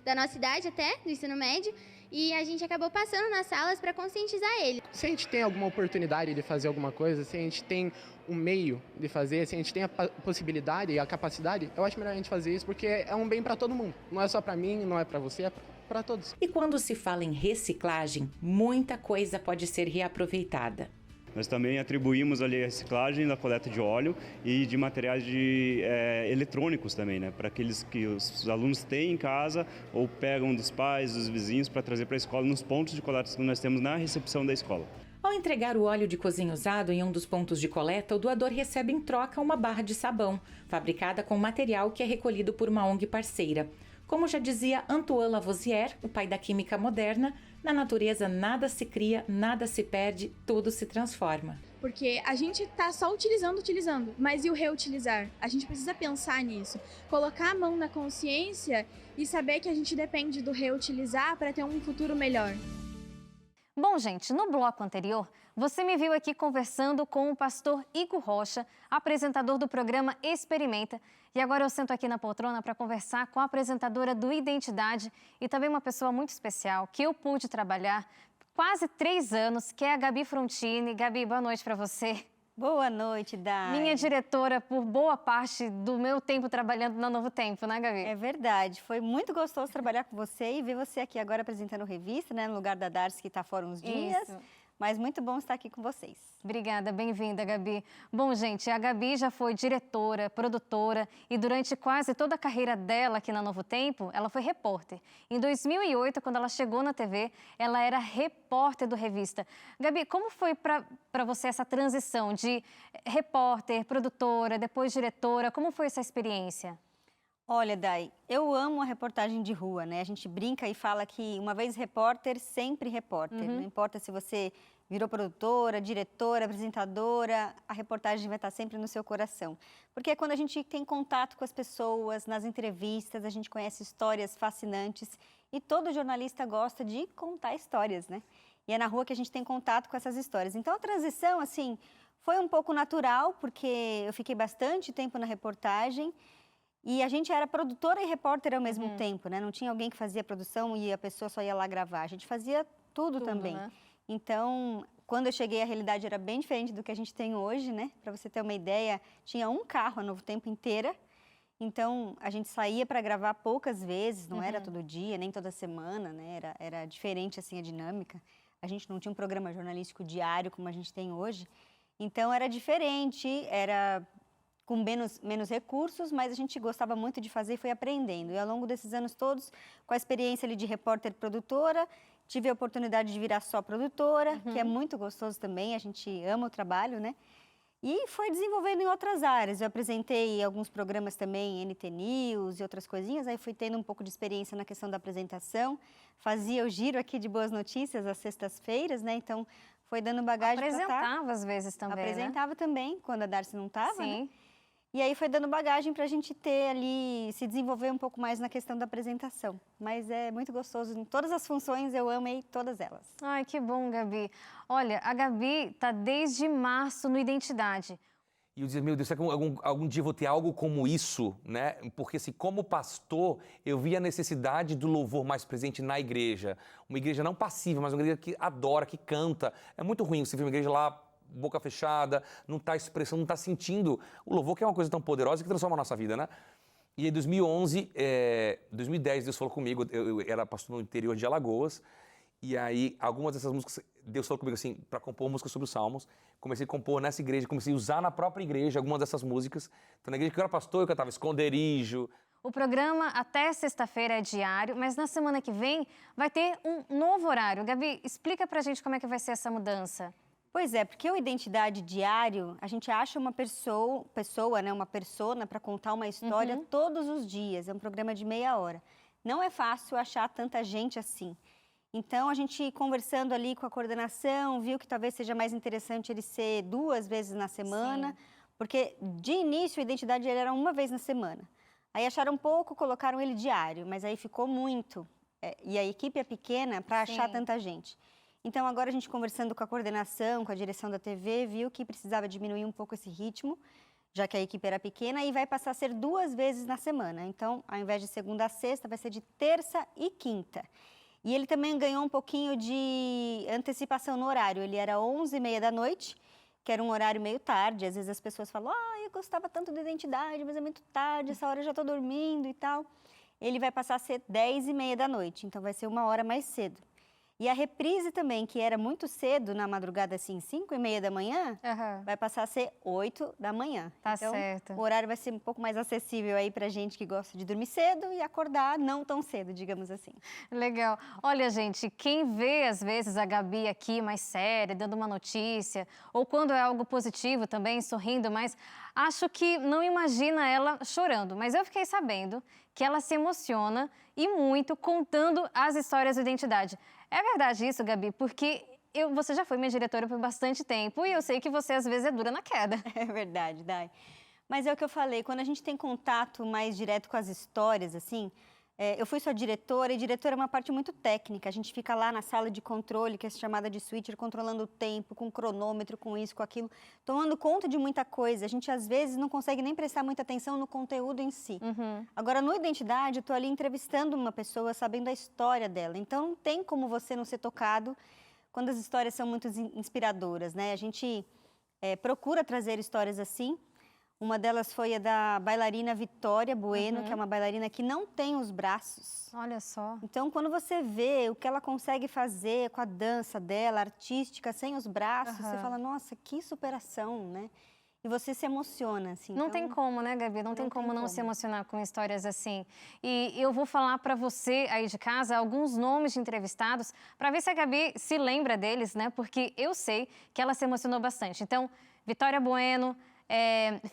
da nossa idade até, do ensino médio. E a gente acabou passando nas salas para conscientizar ele. Se a gente tem alguma oportunidade de fazer alguma coisa, se a gente tem um meio de fazer, se a gente tem a possibilidade e a capacidade, eu acho melhor a gente fazer isso porque é um bem para todo mundo. Não é só para mim, não é para você, é para todos. E quando se fala em reciclagem, muita coisa pode ser reaproveitada. Nós também atribuímos ali a reciclagem da coleta de óleo e de materiais eletrônicos também, para aqueles que os alunos têm em casa ou pegam dos pais, dos vizinhos para trazer para a escola nos pontos de coleta que nós temos na recepção da escola. Ao entregar o óleo de cozinha usado em um dos pontos de coleta, o doador recebe em troca uma barra de sabão, fabricada com material que é recolhido por uma ONG parceira. Como já dizia Antoine Lavoisier, o pai da química moderna, na natureza nada se cria, nada se perde, tudo se transforma. Porque a gente está só utilizando, mas e o reutilizar? A gente precisa pensar nisso, colocar a mão na consciência e saber que a gente depende do reutilizar para ter um futuro melhor. Bom, gente, no bloco anterior, você me viu aqui conversando com o pastor Igor Rocha, apresentador do programa Experimenta. E agora eu sento aqui na poltrona para conversar com a apresentadora do Identidade e também uma pessoa muito especial que eu pude trabalhar quase 3 anos, que é a Gabi Frontini. Gabi, boa noite para você. Boa noite, Dai. Minha diretora por boa parte do meu tempo trabalhando na Novo Tempo, né, Gabi? É verdade. Foi muito gostoso trabalhar com você e ver você aqui agora apresentando revista, no lugar da Darcy, que está fora uns dias. Isso. Mas muito bom estar aqui com vocês. Obrigada, bem-vinda, Gabi. Bom, gente, a Gabi já foi diretora, produtora e durante quase toda a carreira dela aqui na Novo Tempo, ela foi repórter. Em 2008, quando ela chegou na TV, ela era repórter do Revista. Gabi, como foi para você essa transição de repórter, produtora, depois diretora? Como foi essa experiência? Olha, Dai, eu amo a reportagem de rua, A gente brinca e fala que uma vez repórter, sempre repórter. Não importa se você virou produtora, diretora, apresentadora, a reportagem vai estar sempre no seu coração. Porque é quando a gente tem contato com as pessoas, nas entrevistas, a gente conhece histórias fascinantes e todo jornalista gosta de contar histórias, E é na rua que a gente tem contato com essas histórias. Então, a transição, foi um pouco natural, porque eu fiquei bastante tempo na reportagem. E a gente era produtora e repórter ao mesmo tempo, Não tinha alguém que fazia produção e a pessoa só ia lá gravar. A gente fazia tudo também. Então, quando eu cheguei, a realidade era bem diferente do que a gente tem hoje, Para você ter uma ideia, tinha um carro a Novo Tempo inteira. Então, a gente saía para gravar poucas vezes, não era todo dia, nem toda semana, Era diferente, a dinâmica. A gente não tinha um programa jornalístico diário como a gente tem hoje. Então, era diferente, era com menos recursos, mas a gente gostava muito de fazer e foi aprendendo. E ao longo desses anos todos, com a experiência ali de repórter produtora, tive a oportunidade de virar só produtora, que é muito gostoso também, a gente ama o trabalho, E foi desenvolvendo em outras áreas. Eu apresentei alguns programas também, NT News e outras coisinhas, aí fui tendo um pouco de experiência na questão da apresentação, fazia o giro aqui de Boas Notícias às sextas-feiras, Então foi dando bagagem para cá. Apresentava às vezes também, Apresentava também, quando a Darcy não estava, Sim. E aí foi dando bagagem para a gente ter ali, se desenvolver um pouco mais na questão da apresentação. Mas é muito gostoso, em todas as funções eu amei todas elas. Ai, que bom, Gabi. Olha, a Gabi está desde março no Identidade. E eu dizia, meu Deus, será que algum dia eu vou ter algo como isso, né? Porque, assim, como pastor, eu vi a necessidade do louvor mais presente na igreja. Uma igreja não passiva, mas uma igreja que adora, que canta. É muito ruim você ver uma igreja lá, boca fechada, não está expressando, não está sentindo o louvor, que é uma coisa tão poderosa que transforma a nossa vida, né? E em 2010, Deus falou comigo, eu era pastor no interior de Alagoas, e aí algumas dessas músicas, Deus falou comigo assim, para compor músicas sobre os Salmos. Comecei a compor nessa igreja, comecei a usar na própria igreja algumas dessas músicas. Então, na igreja que eu era pastor, eu cantava Esconderijo. O programa até sexta-feira é diário, mas na semana que vem vai ter um novo horário. Gabi, explica pra gente como é que vai ser essa mudança. Pois é, porque o Identidade Diário, a gente acha uma pessoa, né, uma persona para contar uma história todos os dias. É um programa de meia hora. Não é fácil achar tanta gente assim. Então, a gente conversando ali com a coordenação, viu que talvez seja mais interessante ele ser 2 vezes na semana, porque de início a Identidade ele era 1 vez na semana. Aí acharam pouco, colocaram ele diário, mas aí ficou muito. E a equipe é pequena para achar tanta gente. Então, agora a gente conversando com a coordenação, com a direção da TV, viu que precisava diminuir um pouco esse ritmo, já que a equipe era pequena, e vai passar a ser 2 vezes na semana. Então, ao invés de segunda a sexta, vai ser de terça e quinta. E ele também ganhou um pouquinho de antecipação no horário. Ele era 11h30 da noite, que era um horário meio tarde. Às vezes as pessoas falam, eu gostava tanto da Identidade, mas é muito tarde, essa hora eu já estou dormindo e tal. Ele vai passar a ser 10h30 da noite, então vai ser 1 hora mais cedo. E a reprise também, que era muito cedo, na madrugada, assim, 5h30 da manhã, vai passar a ser 8 da manhã. Tá então, certo. O horário vai ser um pouco mais acessível aí pra gente que gosta de dormir cedo e acordar não tão cedo, digamos assim. Legal. Olha, gente, quem vê, às vezes, a Gabi aqui mais séria, dando uma notícia, ou quando é algo positivo também, sorrindo, mas acho que não imagina ela chorando. Mas eu fiquei sabendo que ela se emociona e muito contando as histórias da Identidade. É verdade isso, Gabi? Porque você já foi minha diretora por bastante tempo e eu sei que você, às vezes, é dura na queda. É verdade, Dai. Mas é o que eu falei, quando a gente tem contato mais direto com as histórias, assim... eu fui sua diretora, e diretora é uma parte muito técnica. A gente fica lá na sala de controle, que é chamada de switcher, controlando o tempo, com cronômetro, com isso, com aquilo, tomando conta de muita coisa. A gente, às vezes, não consegue nem prestar muita atenção no conteúdo em si. Agora, no Identidade, eu estou ali entrevistando uma pessoa, sabendo a história dela. Então, não tem como você não ser tocado quando as histórias são muito inspiradoras, né? A gente procura trazer histórias assim. Uma delas foi a da bailarina Vitória Bueno, que é uma bailarina que não tem os braços. Olha só. Então, quando você vê o que ela consegue fazer com a dança dela, artística, sem os braços, você fala, nossa, que superação, né? E você se emociona, assim. Não tem como, né, Gabi? Não tem como não se emocionar com histórias assim. E eu vou falar para você aí de casa alguns nomes de entrevistados para ver se a Gabi se lembra deles, né? Porque eu sei que ela se emocionou bastante. Então, Vitória Bueno...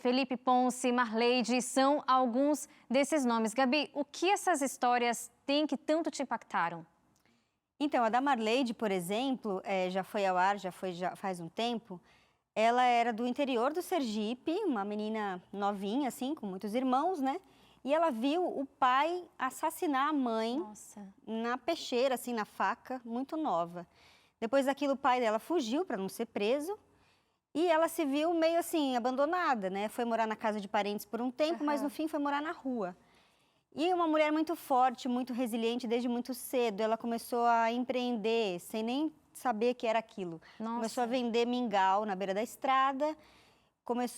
Felipe Ponce, Marleide, são alguns desses nomes. Gabi, o que essas histórias têm que tanto te impactaram? Então, a da Marleide, por exemplo, já foi ao ar, já faz um tempo. Ela era do interior do Sergipe, uma menina novinha, assim, com muitos irmãos, né? E ela viu o pai assassinar a mãe na peixeira, assim, na faca, muito nova. Depois daquilo, o pai dela fugiu para não ser preso. E ela se viu meio assim, abandonada, né? Foi morar na casa de parentes por um tempo, mas no fim foi morar na rua. E uma mulher muito forte, muito resiliente desde muito cedo. Ela começou a empreender, sem nem saber que era aquilo. Começou a vender mingau na beira da estrada.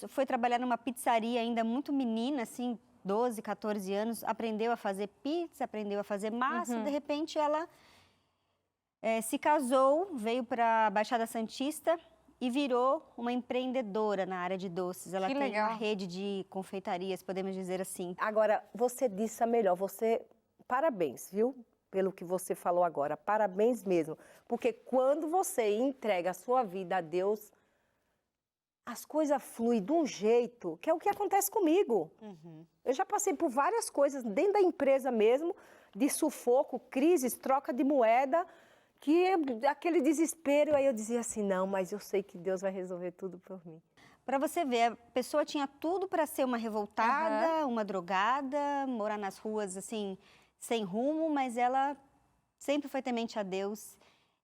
Foi trabalhar numa pizzaria ainda muito menina, assim, 12, 14 anos. Aprendeu a fazer pizza, aprendeu a fazer massa. De repente, ela se casou, veio para a Baixada Santista e virou uma empreendedora na área de doces. Ela tem uma rede de confeitarias, podemos dizer assim. Agora, você disse a melhor, parabéns, viu? Pelo que você falou agora, parabéns mesmo. Porque quando você entrega a sua vida a Deus, as coisas fluem de um jeito, que é o que acontece comigo. Eu já passei por várias coisas, dentro da empresa mesmo, de sufoco, crises, troca de moeda, que aquele desespero, aí eu dizia assim, não, mas eu sei que Deus vai resolver tudo por mim. Para você ver, a pessoa tinha tudo para ser uma revoltada, uma drogada, morar nas ruas assim, sem rumo, mas ela sempre foi temente a Deus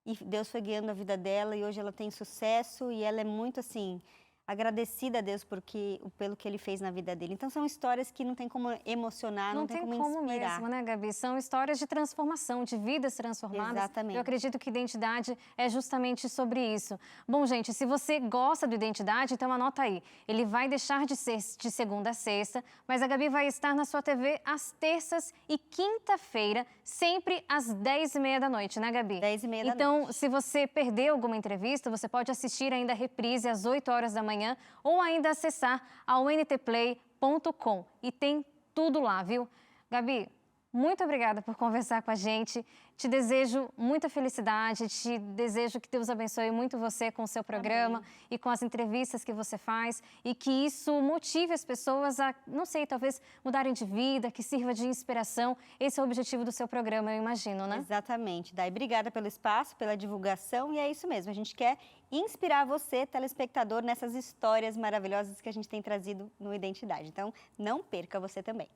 e Deus foi guiando a vida dela e hoje ela tem sucesso e ela é muito assim agradecida a Deus pelo que Ele fez na vida dele. Então são histórias que não tem como emocionar, não tem como inspirar. Mesmo, né, Gabi? São histórias de transformação, de vidas transformadas. Exatamente. Eu acredito que identidade é justamente sobre isso. Bom, gente, se você gosta do Identidade, então anota aí. Ele vai deixar de ser de segunda a sexta, mas a Gabi vai estar na sua TV às terças e quinta-feira, sempre às 10h30 da noite, né, Gabi? 10h30 da noite. Então, se você perdeu alguma entrevista, você pode assistir ainda a reprise às 8h da manhã ou ainda acessar a untplay.com e tem tudo lá, viu? Gabi, muito obrigada por conversar com a gente. Te desejo muita felicidade, te desejo que Deus abençoe muito você com o seu programa e com as entrevistas que você faz e que isso motive as pessoas a, não sei, talvez mudarem de vida, que sirva de inspiração. Esse é o objetivo do seu programa, eu imagino, né? Exatamente, Dai. Obrigada pelo espaço, pela divulgação e é isso mesmo. A gente quer inspirar você, telespectador, nessas histórias maravilhosas que a gente tem trazido no Identidade. Então, não perca você também.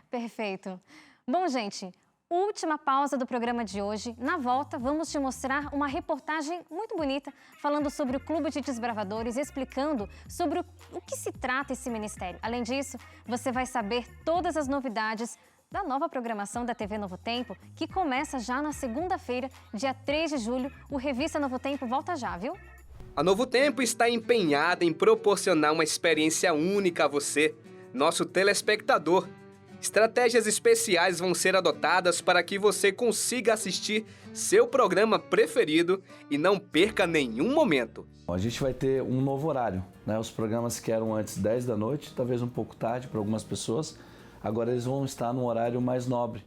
Perfeito. Bom, gente, última pausa do programa de hoje. Na volta, vamos te mostrar uma reportagem muito bonita falando sobre o Clube de Desbravadores, explicando sobre o que se trata esse ministério. Além disso, você vai saber todas as novidades da nova programação da TV Novo Tempo, que começa já na segunda-feira, dia 3 de julho. O Revista Novo Tempo volta já, viu? A Novo Tempo está empenhada em proporcionar uma experiência única a você, nosso telespectador. Estratégias especiais vão ser adotadas para que você consiga assistir seu programa preferido e não perca nenhum momento. A gente vai ter um novo horário, né? Os programas que eram antes 10 da noite, talvez um pouco tarde para algumas pessoas, agora eles vão estar num horário mais nobre.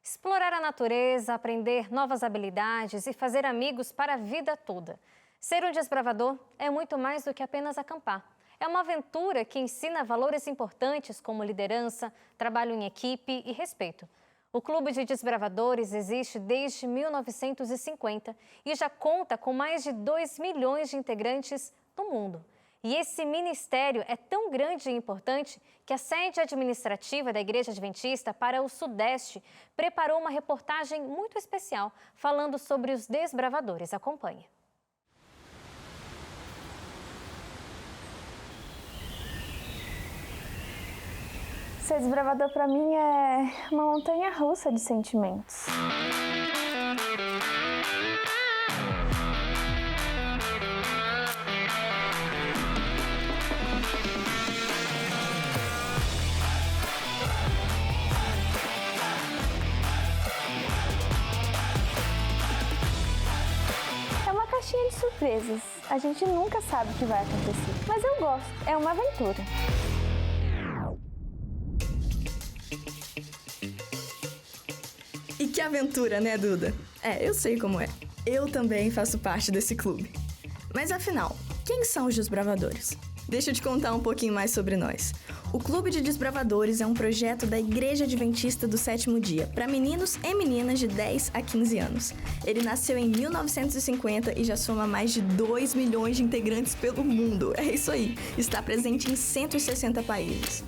Explorar a natureza, aprender novas habilidades e fazer amigos para a vida toda. Ser um desbravador é muito mais do que apenas acampar. É uma aventura que ensina valores importantes como liderança, trabalho em equipe e respeito. O Clube de Desbravadores existe desde 1950 e já conta com mais de 2 milhões de integrantes no mundo. E esse ministério é tão grande e importante que a sede administrativa da Igreja Adventista para o Sudeste preparou uma reportagem muito especial falando sobre os desbravadores. Acompanhe. Ser desbravador para mim é uma montanha-russa de sentimentos. É uma caixinha de surpresas. A gente nunca sabe o que vai acontecer. Mas eu gosto, é uma aventura. E que aventura, né, Duda? Eu sei como é. Eu também faço parte desse clube. Mas afinal, quem são os desbravadores? Deixa eu te contar um pouquinho mais sobre nós. O Clube de Desbravadores é um projeto da Igreja Adventista do Sétimo Dia, para meninos e meninas de 10 a 15 anos. Ele nasceu em 1950 e já soma mais de 2 milhões de integrantes pelo mundo. É isso aí, está presente em 160 países.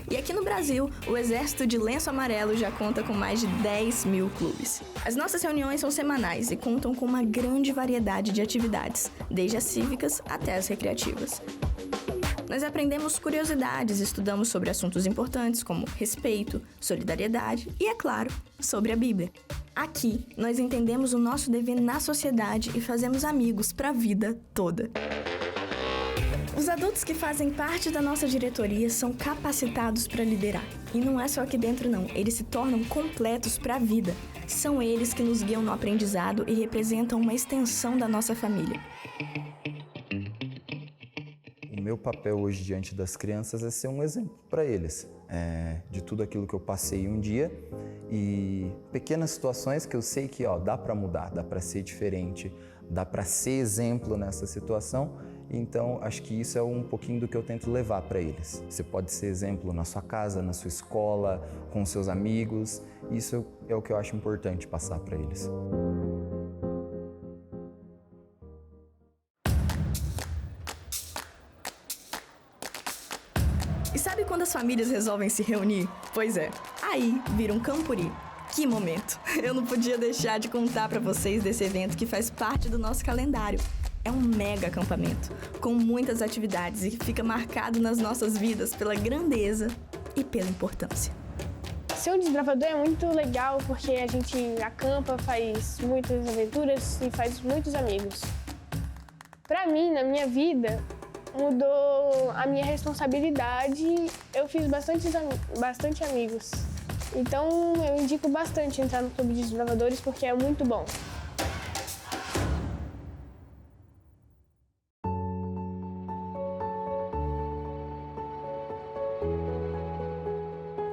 E aqui no Brasil, o Exército de Lenço Amarelo já conta com mais de 10 mil clubes. As nossas reuniões são semanais e contam com uma grande variedade de atividades, desde as cívicas até as recreativas. Nós aprendemos curiosidades, estudamos sobre assuntos importantes como respeito, solidariedade e, é claro, sobre a Bíblia. Aqui, nós entendemos o nosso dever na sociedade e fazemos amigos para a vida toda. Os adultos que fazem parte da nossa diretoria são capacitados para liderar. E não é só aqui dentro não, eles se tornam completos para a vida. São eles que nos guiam no aprendizado e representam uma extensão da nossa família. O meu papel hoje diante das crianças é ser um exemplo para eles, de tudo aquilo que eu passei um dia e pequenas situações que eu sei que dá para mudar, dá para ser diferente, dá para ser exemplo nessa situação. Então, acho que isso é um pouquinho do que eu tento levar para eles. Você pode ser exemplo na sua casa, na sua escola, com seus amigos. Isso é o que eu acho importante passar para eles. E sabe quando as famílias resolvem se reunir? Pois é, aí vira um campuri. Que momento! Eu não podia deixar de contar para vocês desse evento que faz parte do nosso calendário. É um mega acampamento, com muitas atividades e que fica marcado nas nossas vidas pela grandeza e pela importância. Ser um desbravador é muito legal porque a gente acampa, faz muitas aventuras e faz muitos amigos. Para mim, na minha vida, mudou a minha responsabilidade, eu fiz bastante amigos. Então eu indico bastante entrar no Clube de Desbravadores porque é muito bom.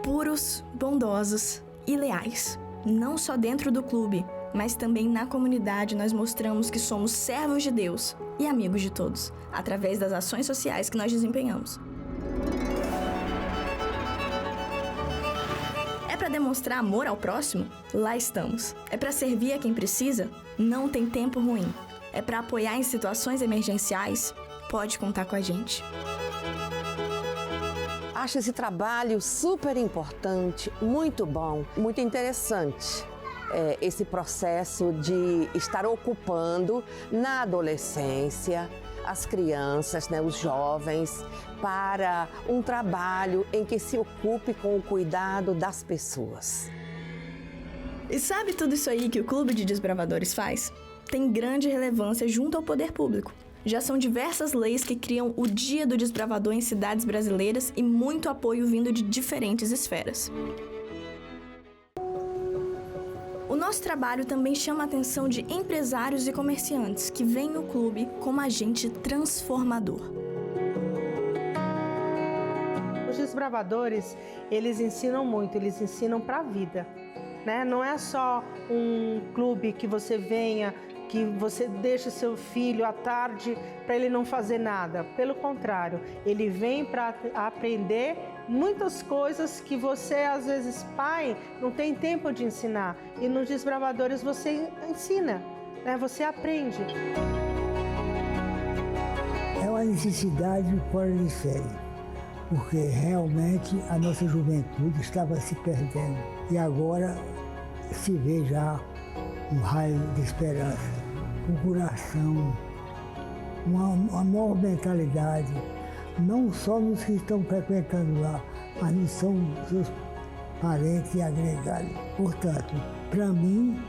Puros, bondosos e leais. Não só dentro do clube, mas também na comunidade nós mostramos que somos servos de Deus e amigos de todos, através das ações sociais que nós desempenhamos. É para demonstrar amor ao próximo? Lá estamos. É para servir a quem precisa? Não tem tempo ruim. É para apoiar em situações emergenciais? Pode contar com a gente. Acho esse trabalho super importante, muito bom, muito interessante. Esse processo de estar ocupando na adolescência as crianças, né, os jovens, para um trabalho em que se ocupe com o cuidado das pessoas. E sabe tudo isso aí que o Clube de Desbravadores faz? Tem grande relevância junto ao poder público. Já são diversas leis que criam o Dia do Desbravador em cidades brasileiras e muito apoio vindo de diferentes esferas. O nosso trabalho também chama a atenção de empresários e comerciantes que veem o clube como agente transformador. Os desbravadores, eles ensinam muito, eles ensinam para a vida, né? Não é só um clube que você venha, que você deixa seu filho à tarde para ele não fazer nada. Pelo contrário, ele vem para aprender muitas coisas que você, às vezes, pai, não tem tempo de ensinar. E nos Desbravadores você ensina, né? Você aprende. É uma necessidade fora de série, porque realmente a nossa juventude estava se perdendo. E agora se vê já um raio de esperança, um coração, uma nova mentalidade, não só nos que estão frequentando lá, mas nos são seus parentes e agregados. Portanto, para mim,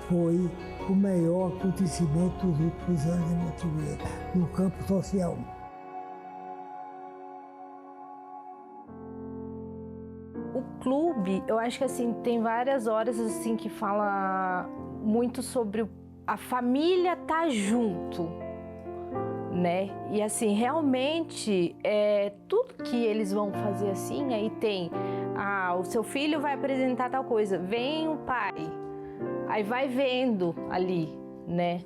foi o maior acontecimento dos últimos anos em Montevideo, no campo social. O clube, eu acho que assim, tem várias horas assim que fala muito sobre a família tá junto, né? E assim, realmente, tudo que eles vão fazer assim, aí tem, o seu filho vai apresentar tal coisa, vem o pai, aí vai vendo ali, né?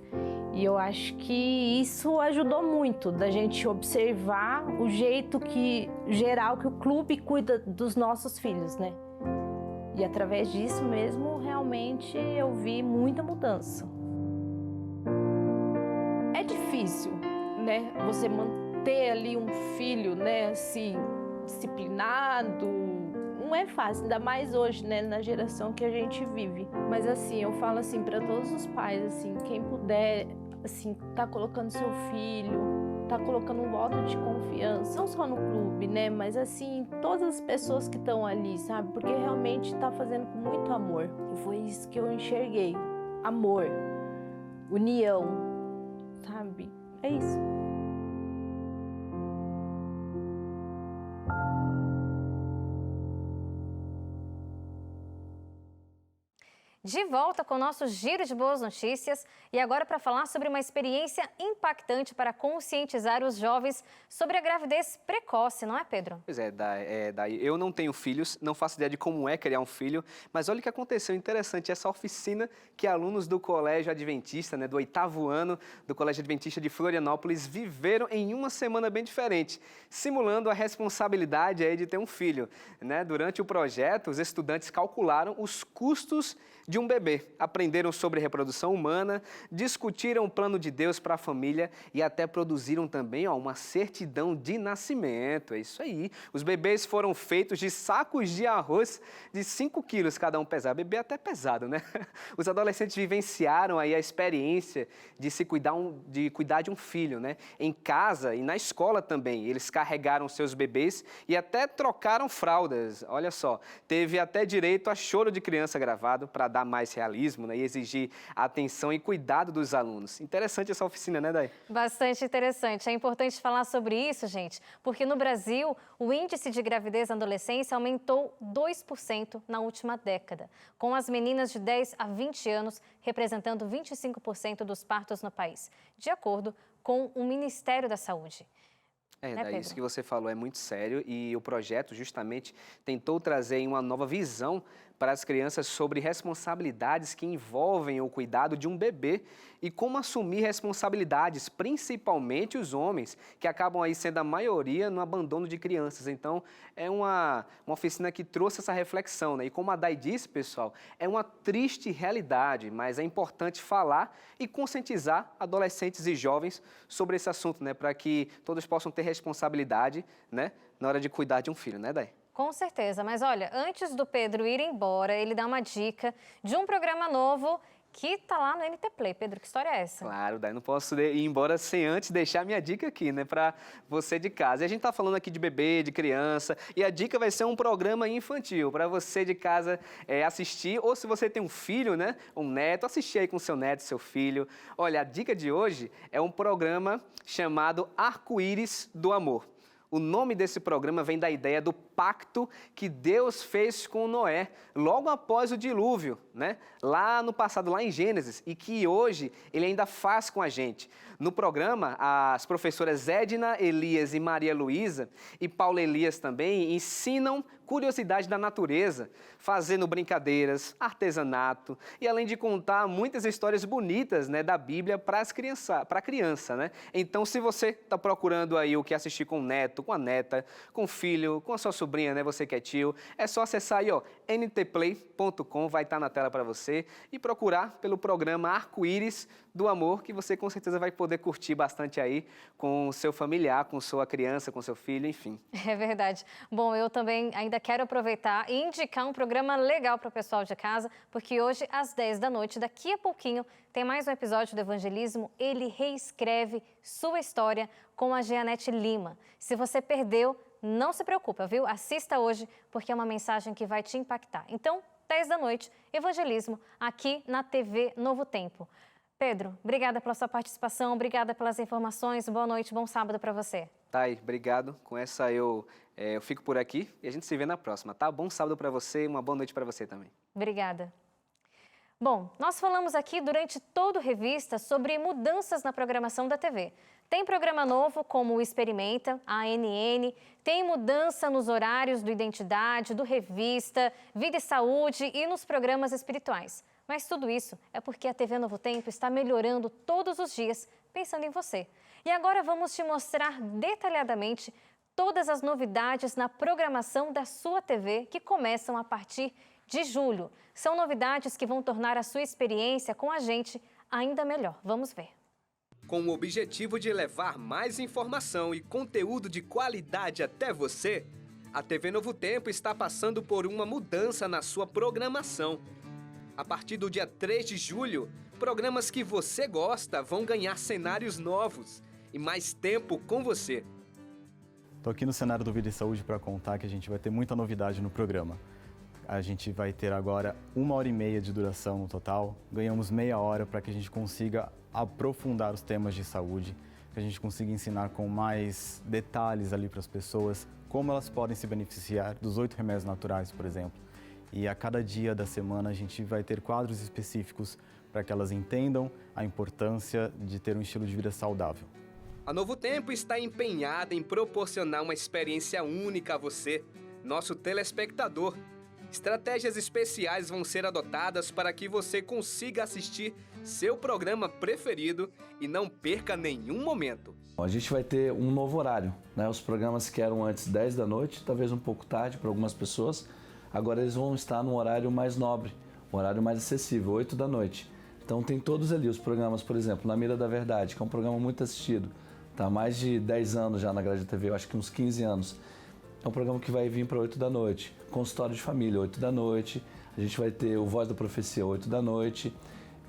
E eu acho que isso ajudou muito, da gente observar o jeito geral que o clube cuida dos nossos filhos, né? E através disso mesmo, realmente, eu vi muita mudança. É difícil, né? Você manter ali um filho, né, assim, disciplinado. Não é fácil, ainda mais hoje, né, na geração que a gente vive. Mas assim, eu falo assim para todos os pais, assim, quem puder, assim, tá colocando seu filho, tá colocando um voto de confiança, não só no clube, né, mas assim, todas as pessoas que estão ali, sabe? Porque realmente tá fazendo com muito amor. E foi isso que eu enxerguei. Amor, união, sabe? É isso. De volta com o nosso giro de boas notícias e agora para falar sobre uma experiência impactante para conscientizar os jovens sobre a gravidez precoce, não é, Pedro? Pois é, Day, eu não tenho filhos, não faço ideia de como é criar um filho, mas olha o que aconteceu, interessante, essa oficina que alunos do Colégio Adventista, né, do 8º ano do Colégio Adventista de Florianópolis, viveram em uma semana bem diferente, simulando a responsabilidade aí de ter um filho, né? Durante o projeto, os estudantes calcularam os custos de um bebê, aprenderam sobre reprodução humana, discutiram o plano de Deus para a família e até produziram também uma certidão de nascimento. É isso aí. Os bebês foram feitos de sacos de arroz de 5 quilos cada um pesado. Bebê até pesado, né? Os adolescentes vivenciaram aí a experiência de cuidar de um filho, né? Em casa e na escola também. Eles carregaram seus bebês e até trocaram fraldas. Olha só, teve até direito a choro de criança gravado para dar mais realismo, né, e exigir atenção e cuidado dos alunos. Interessante essa oficina, né, Day? Bastante interessante. É importante falar sobre isso, gente, porque no Brasil o índice de gravidez na adolescência aumentou 2% na última década, com as meninas de 10 a 20 anos representando 25% dos partos no país, de acordo com o Ministério da Saúde. Daí isso que você falou é muito sério e o projeto justamente tentou trazer uma nova visão para as crianças sobre responsabilidades que envolvem o cuidado de um bebê e como assumir responsabilidades, principalmente os homens, que acabam aí sendo a maioria no abandono de crianças. Então, é uma oficina que trouxe essa reflexão, né? E como a Day disse, pessoal, é uma triste realidade, mas é importante falar e conscientizar adolescentes e jovens sobre esse assunto, né? Para que todos possam ter responsabilidade, né? Na hora de cuidar de um filho, né, Day? Com certeza, mas olha, antes do Pedro ir embora, ele dá uma dica de um programa novo que tá lá no NT Play. Pedro, que história é essa? Claro, Day, não posso ir embora sem antes deixar minha dica aqui, né, para você de casa. E a gente tá falando aqui de bebê, de criança, e a dica vai ser um programa infantil para você de casa assistir, ou se você tem um filho, né, um neto, assistir aí com seu neto, seu filho. Olha, a dica de hoje é um programa chamado Arco-Íris do Amor. O nome desse programa vem da ideia do pacto que Deus fez com Noé, logo após o dilúvio, né? Lá no passado, lá em Gênesis, e que hoje ele ainda faz com a gente. No programa, as professoras Edna, Elias e Maria Luísa, e Paulo Elias também, ensinam curiosidade da natureza, fazendo brincadeiras, artesanato, e além de contar muitas histórias bonitas, né, da Bíblia para a criança, né? Então, se você está procurando aí o que assistir com o neto, com a neta, com o filho, com a sua sobrinha, né, você que é tio, é só acessar aí, ntplay.com, vai estar na tela para você, e procurar pelo programa Arco-Íris do Amor, que você com certeza vai poder curtir bastante aí com o seu familiar, com sua criança, com seu filho, enfim. É verdade. Bom, eu também ainda quero aproveitar e indicar um programa legal para o pessoal de casa, porque hoje, às 10 da noite, daqui a pouquinho, tem mais um episódio do Evangelismo, Ele Reescreve Sua História, com a Jeanette Lima. Se você perdeu, não se preocupa, viu? Assista hoje, porque é uma mensagem que vai te impactar. Então, 10 da noite, Evangelismo, aqui na TV Novo Tempo. Pedro, obrigada pela sua participação, obrigada pelas informações, boa noite, bom sábado para você. Thay, obrigado. Com essa eu fico por aqui e a gente se vê na próxima, tá? Bom sábado para você e uma boa noite para você também. Obrigada. Bom, nós falamos aqui durante todo o Revista sobre mudanças na programação da TV. Tem programa novo como o Experimenta, a ANN, tem mudança nos horários do Identidade, do Revista, Vida e Saúde e nos programas espirituais. Mas tudo isso é porque a TV Novo Tempo está melhorando todos os dias, pensando em você. E agora vamos te mostrar detalhadamente todas as novidades na programação da sua TV que começam a partir de julho. São novidades que vão tornar a sua experiência com a gente ainda melhor. Vamos ver. Com o objetivo de levar mais informação e conteúdo de qualidade até você, a TV Novo Tempo está passando por uma mudança na sua programação. A partir do dia 3 de julho, programas que você gosta vão ganhar cenários novos e mais tempo com você. Estou aqui no cenário do Vida e Saúde para contar que a gente vai ter muita novidade no programa. A gente vai ter agora 1h30 de duração no total, ganhamos meia hora para que a gente consiga aprofundar os temas de saúde, que a gente consiga ensinar com mais detalhes ali para as pessoas como elas podem se beneficiar dos 8 remédios naturais, por exemplo. E a cada dia da semana a gente vai ter quadros específicos para que elas entendam a importância de ter um estilo de vida saudável. A Novo Tempo está empenhada em proporcionar uma experiência única a você, nosso telespectador. Estratégias especiais vão ser adotadas para que você consiga assistir seu programa preferido e não perca nenhum momento. A gente vai ter um novo horário, né? Os programas que eram antes 10 da noite, talvez um pouco tarde para algumas pessoas, agora eles vão estar num horário mais nobre, um horário mais acessível, 8 da noite. Então tem todos ali os programas, por exemplo, Na Mira da Verdade, que é um programa muito assistido. Está há mais de 10 anos já na grade da TV, eu acho que uns 15 anos. É um programa que vai vir para 8 da noite. Consultório de Família, 8 da noite. A gente vai ter o Voz da Profecia, 8 da noite.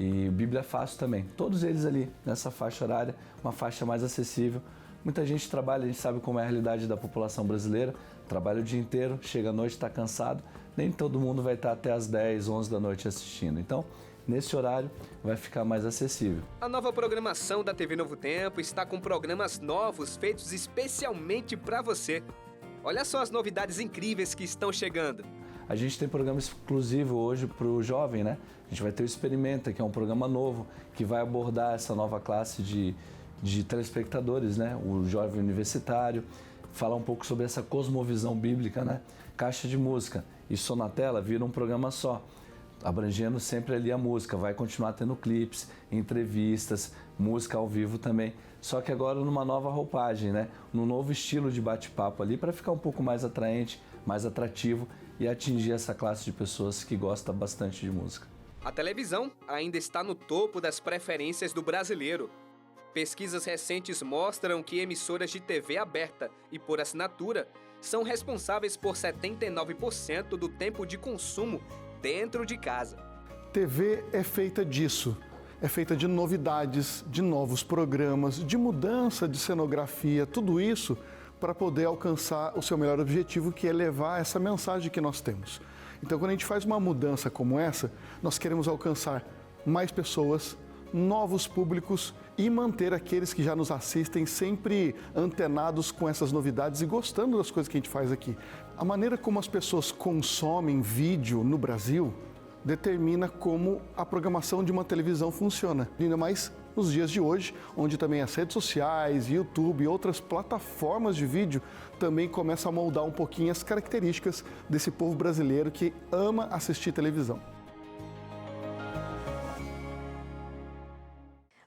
E Bíblia Fácil também. Todos eles ali, nessa faixa horária, uma faixa mais acessível. Muita gente trabalha, a gente sabe como é a realidade da população brasileira. Trabalha o dia inteiro, chega à noite, está cansado. Nem todo mundo vai estar até as 10, 11 da noite assistindo. Então, nesse horário, vai ficar mais acessível. A nova programação da TV Novo Tempo está com programas novos feitos especialmente para você. Olha só as novidades incríveis que estão chegando. A gente tem programa exclusivo hoje para o jovem, né? A gente vai ter o Experimenta, que é um programa novo, que vai abordar essa nova classe de telespectadores, né? O jovem universitário, falar um pouco sobre essa cosmovisão bíblica, né? Caixa de Música e Sonatela vira um programa só, abrangendo sempre ali a música. Vai continuar tendo clipes, entrevistas, música ao vivo também. Só que agora numa nova roupagem, né? Num novo estilo de bate-papo ali, para ficar um pouco mais atraente, mais atrativo e atingir essa classe de pessoas que gosta bastante de música. A televisão ainda está no topo das preferências do brasileiro. Pesquisas recentes mostram que emissoras de TV aberta e por assinatura são responsáveis por 79% do tempo de consumo dentro de casa. TV é feita disso. É feita de novidades, de novos programas, de mudança de cenografia, tudo isso para poder alcançar o seu melhor objetivo, que é levar essa mensagem que nós temos. Então, quando a gente faz uma mudança como essa, nós queremos alcançar mais pessoas, novos públicos e manter aqueles que já nos assistem sempre antenados com essas novidades e gostando das coisas que a gente faz aqui. A maneira como as pessoas consomem vídeo no Brasil determina como a programação de uma televisão funciona. Ainda mais nos dias de hoje, onde também as redes sociais, YouTube e outras plataformas de vídeo também começam a moldar um pouquinho as características desse povo brasileiro que ama assistir televisão.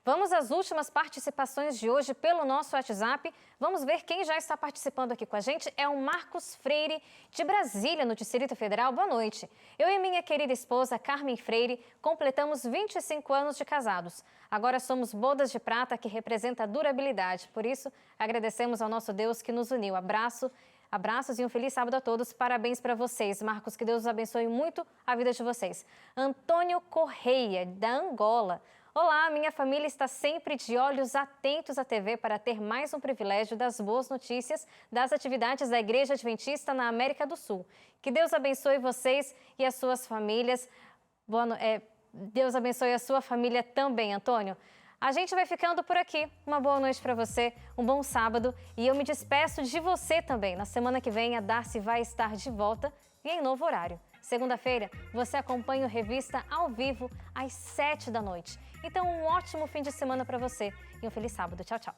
Vamos às últimas participações de hoje pelo nosso WhatsApp. Vamos ver quem já está participando aqui com a gente. É o Marcos Freire, de Brasília, no Distrito Federal. Boa noite. Eu e minha querida esposa, Carmen Freire, completamos 25 anos de casados. Agora somos bodas de prata, que representa a durabilidade. Por isso, agradecemos ao nosso Deus que nos uniu. Abraços e um feliz sábado a todos. Parabéns para vocês, Marcos. Que Deus os abençoe muito a vida de vocês. Antônio Correia, da Angola. Olá, minha família está sempre de olhos atentos à TV para ter mais um privilégio das boas notícias das atividades da Igreja Adventista na América do Sul. Que Deus abençoe vocês e as suas famílias. Deus abençoe a sua família também, Antônio. A gente vai ficando por aqui. Uma boa noite para você, um bom sábado. E eu me despeço de você também. Na semana que vem, a Darcy vai estar de volta e em novo horário. Segunda-feira, você acompanha o Revista ao vivo às 7 da noite. Então, um ótimo fim de semana para você e um feliz sábado. Tchau, tchau.